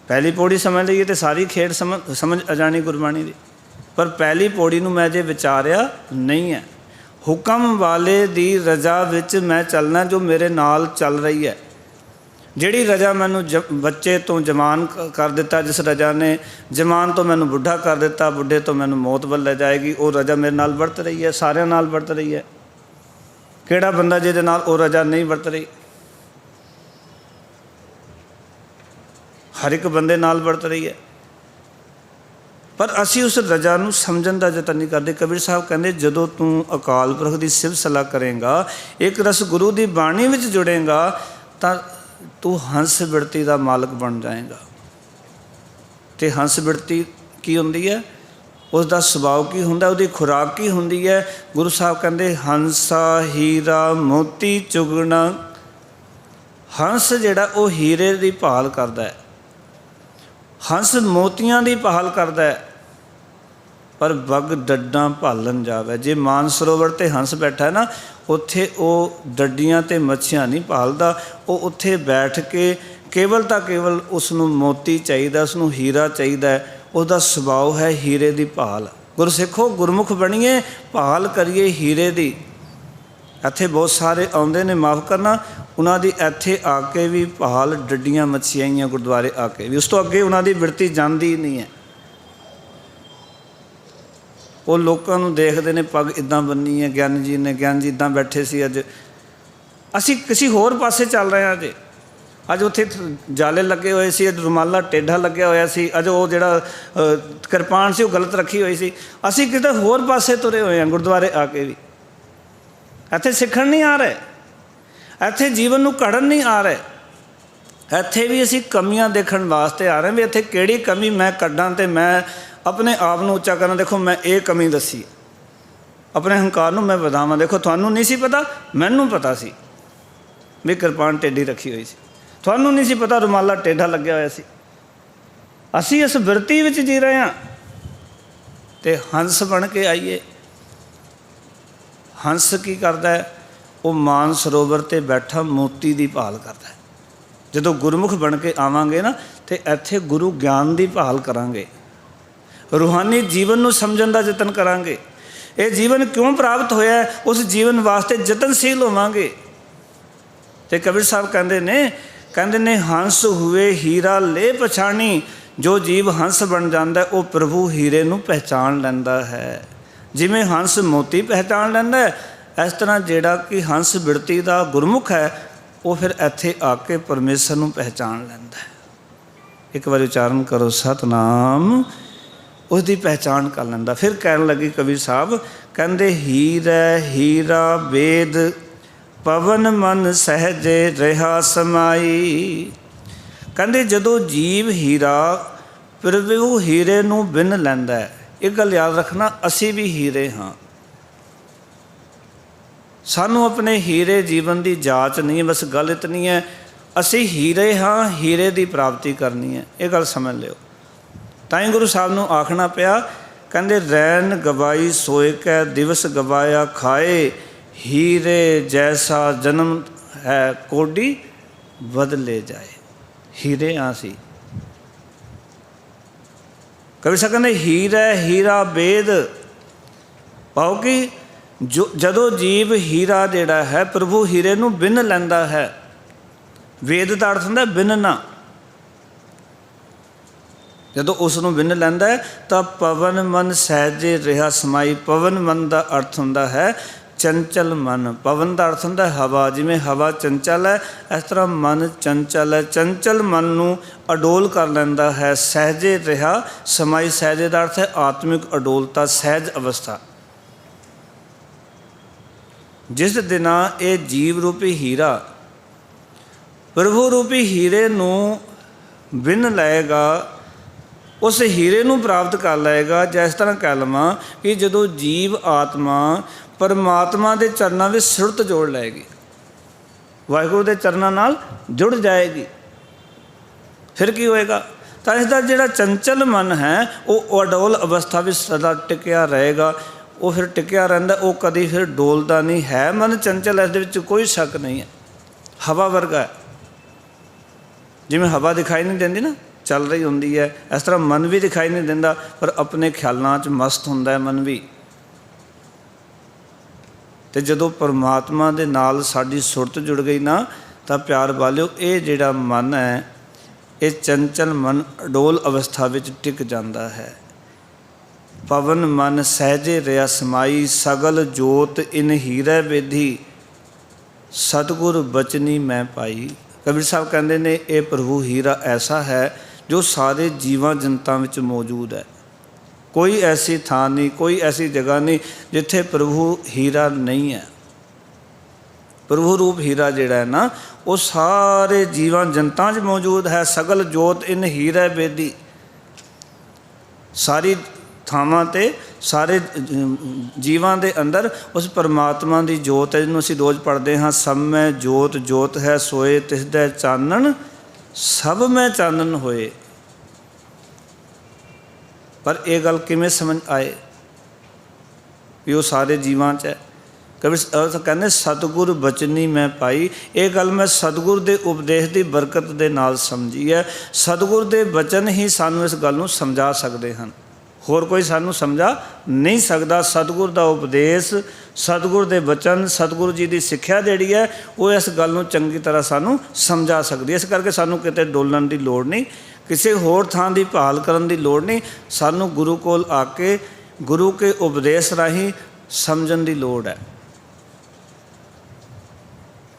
पहली पौड़ी समझ लीए तो सारी खेड समझ आ जानी गुरबाणी की। पर पहली पौड़ी नूं मैं जे विचारिया नहीं है, हुक्म वाले दी रजा विच मैं चलना, जो मेरे नाल चल रही है। जिहड़ी रजा मैनू बच्चे तो जवान कर दिता, जिस रजा ने जवान तो मैनू बुढ़ा कर दिता, बुढ़े तो मैनू मौत वल ले जाएगी, वो रजा मेरे नाल वरत रही है, सारिਆਂ नाल वरत रही है। किहड़ा बंदा जिहदे नाल वो रजा नहीं वरत रही? हर एक बंदे नाल वरत रही है। पर असी उस रजा नूं समझण दा यतन नहीं करते। कबीर साहब कहते जदों तू अकाल पुरख की सिफ सलाह करेगा, एक रस गुरु की बाणी विच जुड़ेगा, तो तू हंस बिरती का मालक बन जाएगा। तो हंस बिरती की हुंदी है, उसका सुभाव की हुंदा, उसकी खुराक की हुंदी है। गुरु साहब कहते हंसा हीरा मोती चुगना। हंस जिहड़ा वो हीरे की भाल करदा है, हंस मोतियां की भाल करदा है, पर बग डड्डां भालन जावे। जे मानसरोवर ते हंस बैठा है ना, उत्थे वो डड्डियां ते मच्छियां नहीं भालदा, वो उत्थे बैठ के केवल तो केवल उसनूं मोती चाहिए, उसनूं हीरा चाहिए। उसका सुभाव है हीरे की भाल। गुरसिखो गुरमुख बणीए, भाल करिए हीरे की। इत्थे बहुत सारे आउंदे ने, माफ़ करना, उन्हां दी इत्थे आके भी भाल डड्डियां मच्छियां ही गुरुद्वारे आके भी, उस तो अगे उन्हां दी बिरती जांदी ही नहीं है। वो लोगों को देखते हैं पग इदा बन्नी है, ज्ञान जी ने, ज्ञान जी इदा बैठे से, अज असी किसी होर पासे चल रहे हैं। अज उत्थे जाले लगे हुए सी, अज रुमाला टेढ़ा लग्या होया सी, अज वो जिहड़ा किरपान सी वो गलत रखी हुई सी। असी किते होर पासे तुरे हुए हैं गुरुद्वारे आके भी। इत्थे सीखण नहीं आ रहे, इत्थे जीवन नूं घड़न नहीं आ रहे, इत्थे भी असी कमियां देखण वास्ते आ रहे हैं भी इत्थे किहड़ी कमी मैं कड्डां ते मैं अपने आप नूं उच्चा करना। देखो मैं ये कमी दसी, अपने हंकार नूं मैं वधावां। देखो तुहानूं नहीं सी पता, मैनूं पता सी भी किरपान टेढ़ी रखी हुई सी, तुहानूं नहीं सी पता रुमाला टेढ़ा लग्या होया सी। असी इस बिरती विच जी रहे हैं, तो हंस बन के आइए। हंस की करता है? वो मान सरोवर ते बैठा मोती की भाल करता है। जो गुरमुख बन के आवांगे ना, तो इत्थे गुरु ज्ञान की भाल करांगे, रूहानी जीवन नूं समझण दा यतन करांगे। ये जीवन क्यों प्राप्त होया है, उस जीवन वास्ते यतनशील होवांगे। तो कबीर साहब कहते ने हंस हुए हीरा ले पछाणी। जो जीव हंस बन जाता है, वो प्रभु हीरे नूं पहचान लैंदा है। जिमें हंस मोती पहचान लैंदा है, इस तरह जिहड़ा कि हंस बिरती का गुरमुख है, वो फिर इत्थे आके परमेश्वर नूं पहचान लैंदा है। एक बार उच्चारण करो सतनाम, उसकी पहचान कर लैंदा। फिर कहन लगी कबीर साहब, कहते हीरा हीरा वेद पवन मन सहजे रहा समाई। कहते जदों जीव हीरा प्रभु हीरे नूं बिन लैंदा है। एक गल याद रखना, असी भी हीरे हाँ। सानू अपने हीरे जीवन की जाँच नहीं है, बस गल इतनी है असी हीरे हाँ, हीरे की प्राप्ति करनी है। ये गल समझ लियो। ताई गुरु साहब नूं आखना पिया, कहते रैन गवाई सोए कै दिवस गवाया खाए। हीरे जैसा जन्म है कोडी बदले जाए। हीरे हाँ सी। कवि साहब कहते हीरा हीरा वेद, पाओ कि जो जदों जीव हीरा जिहड़ा है प्रभु हीरे नूं बिन लैंदा है। वेद का अर्थ हुंदा बिनना। जदों उसनूं बिन लैंदा है तो पवन मन सहजे रहा समाई। पवन मन का अर्थ हुंदा है चंचल मन। पवन का अर्थ हुंदा हवा, जिमें हवा चंचल है, इस तरह मन चंचल है। चंचल मन नूं अडोल कर लैंदा है। सहजे रहा समाई, सहजे का अर्थ है आत्मिक अडोलता, सहज अवस्था। जिस दिन ये जीव रूपी हीरा प्रभु रूपी हीरे नूं बिन लाएगा, उस हीरे नूं प्राप्त कर लएगा। जिस तरह कह लवां कि जदों जीव आत्मा परमात्मा के चरणों में सुरत जोड़ लएगी, वाहिगुरू के चरणों नाल जुड़ जाएगी, फिर की होएगा? तो इसका जिहड़ा चंचल मन है वो अडोल अवस्था में सदा टिकिया रहेगा। वो फिर टिकिया रहिंदा, वो कभी फिर डोलदा नहीं है। मन चंचल, इस दे विच कोई शक नहीं है। हवा वर्गा है, जिवें हवा दिखाई नहीं देंदी ना, चल रही होंदी है, इस तरह मन भी दिखाई नहीं देंदा, पर अपने ख्यालों च मस्त हुंदा है मन भी। तो जदों परमात्मा दे नाल साडी सुरत जुड़ गई ना, तो प्यार वालिओ ये जिहड़ा मन है, ये चंचल मन अडोल अवस्था विच टिक जाता है। पवन मन सहजे रहा समाई, सगल जोत इन हीरे बेधी, सतगुर बचनी मैं पाई। कबीर साहब कहते ने ये प्रभु हीरा ऐसा है जो सारे जीवां जंतां विच मौजूद है। कोई ऐसी थां नहीं, कोई ऐसी जगह नहीं जिथे प्रभु हीरा नहीं है। प्रभु रूप हीरा जिहड़ा है ना, वो सारे जीवां जंतां च मौजूद है। सगल जोत इन हीरे बेदी, सारी थावां ते सारे जीवां दे अंदर उस परमात्मा की जोत है, जिन्होंने असीं रोज़ पढ़ते हाँ, सब में जोत जोत है सोए, तिसदै चानन सब में चानन होए। पर यह गल किमें समझ आए भी वो सारे जीवां च है? कभी कहने सतगुर बचनी मैं पाई, ये गल मैं सतगुर के उपदेश की बरकत के नाल समझी है। सतगुर के बचन ही सानू इस गल नूं समझा सकते हैं, होर कोई सानू समझा नहीं सकता। सतगुर का उपदेश, सतगुर के बचन, सतगुरु जी की सिक्ख्या जिहड़ी है वो इस गल नूं चंगी तरह सानू समझा सकती है। इस करके सानू किते डोलण की लोड़ नहीं, किसी होर थां की भाल करन की लोड़ नहीं। सानू गुरु कोल आके गुरु के उपदेश राही समझण की लोड़ है।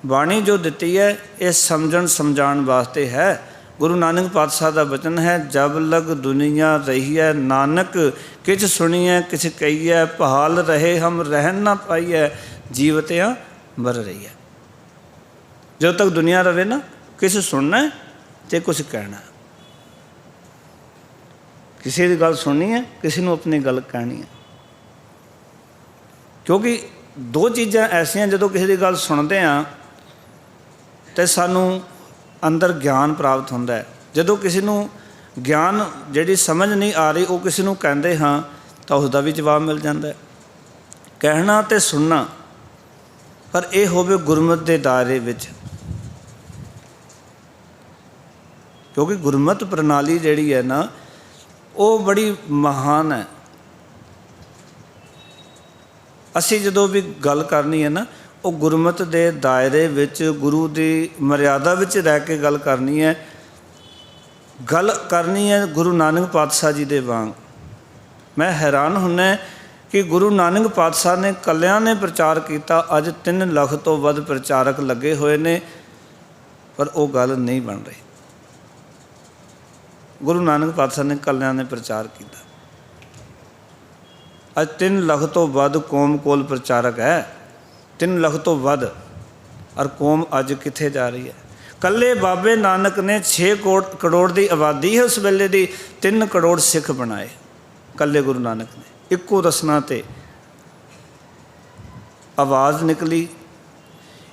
बाणी जो दिती है ये समझण समझाण वास्ते है। गुरु नानक पातशाह का वचन है, जब लग दुनिया रही है नानक, किछ सुनिए किछ कहिए, भाल रहे हम रहन ना पाइए, जीवतियाँ मर रही है। जब तक दुनिया रहे ना, किछ सुनना है तो कुछ कहना है, किसी की गल सुननी है, किसी को अपनी गल कहनी है। क्योंकि दो चीज़ां ऐसियां, जो किसी की गल सुनते हैं तो सानू अंदर ज्ञान प्राप्त होता है। जो किसी को ज्ञान जिहड़ी समझ नहीं आ रही वो किसी को कहते हाँ तो उसका भी जवाब मिल जाता है। कहना तो सुनना, पर यह होवे गुरमत के दायरे विच, क्योंकि गुरमत प्रणाली जिहड़ी है ना वो बड़ी महान है। असी जो भी गल करनी है ना, वो गुरमत के दायरे विच, गुरु की मर्यादा विच रह के गल करनी है। गल करनी है गुरु नानक पातशाह जी दे वांग। मैं हैरान हुन्ना कि गुरु नानक पातशाह ने कलियां ने प्रचार किया, अज 3 लाख तो वध प्रचारक लगे हुए ने, पर वो गल नहीं बन रही। गुरु नानक पातशाह ने कलियां ने प्रचार किया, अज 3 लाख तो वध कौम कोल प्रचारक है, 3 लाख तो वध, और कौम अज कित्थे जा रही है। कल्ले बाबे नानक ने 6 करोड़ की आबादी है उस वेले की, 3 करोड़ सिख बनाए कल्ले गुरु नानक ने। इक्को रसना ते आवाज़ निकली,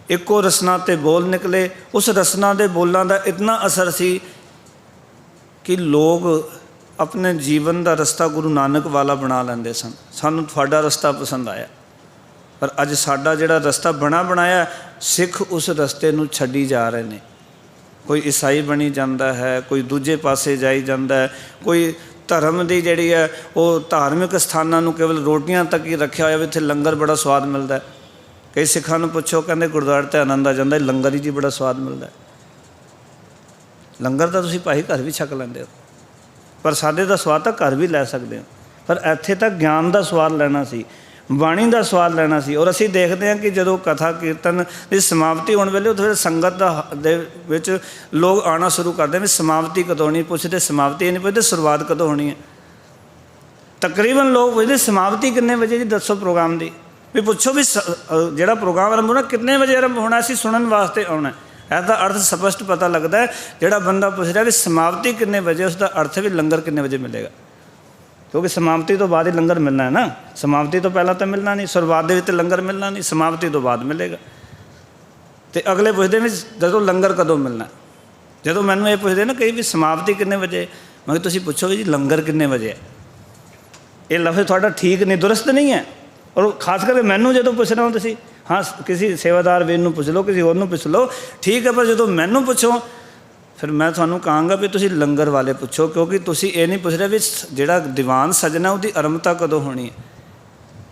इक्को रसना ते बोल निकले। उस रसना के बोलों का इतना असर सी कि लोग अपने जीवन का रस्ता गुरु नानक वाला बना लेंदे सन। सानू तुहाडा रस्ता पसंद आया, पर अज साडा जिहड़ा रस्ता बनाया, सिख उस रस्ते नूं छड्डी जा रहे हैं। कोई ईसाई बनी जाता है, कोई दूजे पासे जाई जाता है, कोई धर्म की जिहड़ी है वो धार्मिक स्थानों नूं केवल रोटियां तक ही रखा होया, इत्थे लंगर बड़ा स्वाद मिलता है। कई सिखां नूं पुछो, कहंदे गुरद्वारे ते आनंद आ जांदा, लंगर ही जी बड़ा स्वाद मिलता है। लंगर तो तुसीं भाई घर भी छक लैंदे हो, पर साडे दा स्वाद तो घर भी लै सकते हो, पर इत्थे तक ज्ञान का स्वाद लेना सी, बाणी का स्वाद लेना सी। और असीं देखते हैं कि जो कथा कीर्तन की समाप्ति होने वेले उत्थे संगत दे विच लोग आना शुरू करते हैं, समाप्ति कदों होनी, पुछते समाप्ति नहीं पुछते शुरुआत कदों होनी है। तकरीबन लोग पुछते समाप्ति कितने बजे जी दसो प्रोग्राम की, भी पुछो भी जिहड़ा प्रोग्राम आरंभ होना कितने बजे आरंभ होना, असीं सुनन वास्ते आउणा। ਇਹਦਾ ਅਰਥ ਸਪਸ਼ਟ ਪਤਾ ਲੱਗਦਾ ਹੈ। ਜਿਹੜਾ ਬੰਦਾ ਪੁੱਛ ਰਿਹਾ ਵੀ ਸਮਾਪਤੀ ਕਿੰਨੇ ਵਜੇ, ਉਸ ਦਾ ਅਰਥ ਵੀ ਲੰਗਰ ਕਿੰਨੇ ਵਜੇ ਮਿਲੇਗਾ, ਕਿਉਂਕਿ ਸਮਾਪਤੀ ਤੋਂ ਬਾਅਦ ਹੀ ਲੰਗਰ ਮਿਲਣਾ ਹੈ ਨਾ। ਸਮਾਪਤੀ ਤੋਂ ਪਹਿਲਾਂ ਤਾਂ ਮਿਲਣਾ ਨਹੀਂ, ਸ਼ੁਰੂਆਤ ਦੇ ਵਿੱਚ ਲੰਗਰ ਮਿਲਣਾ ਨਹੀਂ, ਸਮਾਪਤੀ ਤੋਂ ਬਾਅਦ ਮਿਲੇਗਾ। ਅਤੇ ਅਗਲੇ ਪੁੱਛਦੇ ਵੀ ਜਦੋਂ ਲੰਗਰ ਕਦੋਂ ਮਿਲਣਾ। ਜਦੋਂ ਮੈਨੂੰ ਇਹ ਪੁੱਛਦੇ ਨਾ ਕਈ ਵੀ ਸਮਾਪਤੀ ਕਿੰਨੇ ਵਜੇ, ਮੈਂ ਕਿਹਾ ਤੁਸੀਂ ਪੁੱਛੋਗੇ ਜੀ ਲੰਗਰ ਕਿੰਨੇ ਵਜੇ ਹੈ। ਇਹ ਲਫ਼ਜ਼ ਤੁਹਾਡਾ ਠੀਕ ਨਹੀਂ, ਦੁਰਸਤ ਨਹੀਂ ਹੈ। ਔਰ ਖਾਸ ਕਰਕੇ ਮੈਨੂੰ ਜਦੋਂ ਪੁੱਛ ਰਹੇ ਹੋ ਤੁਸੀਂ, ਹਾਂ ਕਿਸੇ ਸੇਵਾਦਾਰ ਵੀਰ ਨੂੰ ਪੁੱਛ ਲਓ, ਕਿਸੇ ਹੋਰ ਨੂੰ ਪੁੱਛ ਲਓ, ਠੀਕ ਹੈ, ਪਰ ਜਦੋਂ ਮੈਨੂੰ ਪੁੱਛੋ ਫਿਰ ਮੈਂ ਤੁਹਾਨੂੰ ਕਹਾਂਗਾ ਵੀ ਤੁਸੀਂ ਲੰਗਰ ਵਾਲੇ ਪੁੱਛੋ, ਕਿਉਂਕਿ ਤੁਸੀਂ ਇਹ ਨਹੀਂ ਪੁੱਛ ਰਹੇ ਵੀ ਜਿਹੜਾ ਦੀਵਾਨ ਸਜਣਾ ਉਹਦੀ ਆਰੰਭਤਾ ਕਦੋਂ ਹੋਣੀ ਹੈ।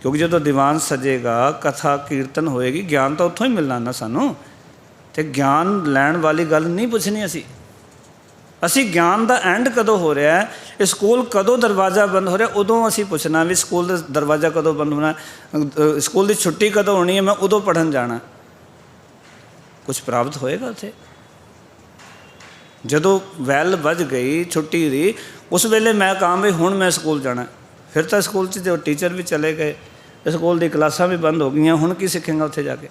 ਕਿਉਂਕਿ ਜਦੋਂ ਦੀਵਾਨ ਸਜੇਗਾ, ਕਥਾ ਕੀਰਤਨ ਹੋਏਗੀ, ਗਿਆਨ ਤਾਂ ਉੱਥੋਂ ਹੀ ਮਿਲਣਾ ਨਾ ਸਾਨੂੰ। ਅਤੇ ਗਿਆਨ ਲੈਣ ਵਾਲੀ ਗੱਲ ਨਹੀਂ ਪੁੱਛਣੀ ਅਸੀਂ ਗਿਆਨ ਦਾ ਐਂਡ ਕਦੋਂ ਹੋ ਰਿਹਾ ਹੈ, ਇਹ ਸਕੂਲ ਕਦੋਂ ਦਰਵਾਜ਼ਾ ਬੰਦ ਹੋ ਰਿਹਾ, ਉਦੋਂ ਅਸੀਂ ਪੁੱਛਣਾ ਵੀ ਸਕੂਲ ਦਾ ਦਰਵਾਜ਼ਾ ਕਦੋਂ ਬੰਦ ਹੋਣਾ, ਸਕੂਲ ਦੀ ਛੁੱਟੀ ਕਦੋਂ ਹੋਣੀ ਹੈ, ਮੈਂ ਉਦੋਂ ਪੜ੍ਹਨ ਜਾਣਾ। ਕੁਛ ਪ੍ਰਾਪਤ ਹੋਏਗਾ ਉੱਥੇ। ਜਦੋਂ ਵੈਲ ਵੱਜ ਗਈ ਛੁੱਟੀ ਦੀ, ਉਸ ਵੇਲੇ ਮੈਂ ਕਹਾਂ ਵੀ ਹੁਣ ਮੈਂ ਸਕੂਲ ਜਾਣਾ, ਫਿਰ ਤਾਂ ਸਕੂਲ 'ਚ ਜੋ ਟੀਚਰ ਵੀ ਚਲੇ ਗਏ, ਸਕੂਲ ਦੀ ਕਲਾਸਾਂ ਵੀ ਬੰਦ ਹੋ ਗਈਆਂ, ਹੁਣ ਕੀ ਸਿੱਖੇਗਾ ਉੱਥੇ ਜਾ ਕੇ।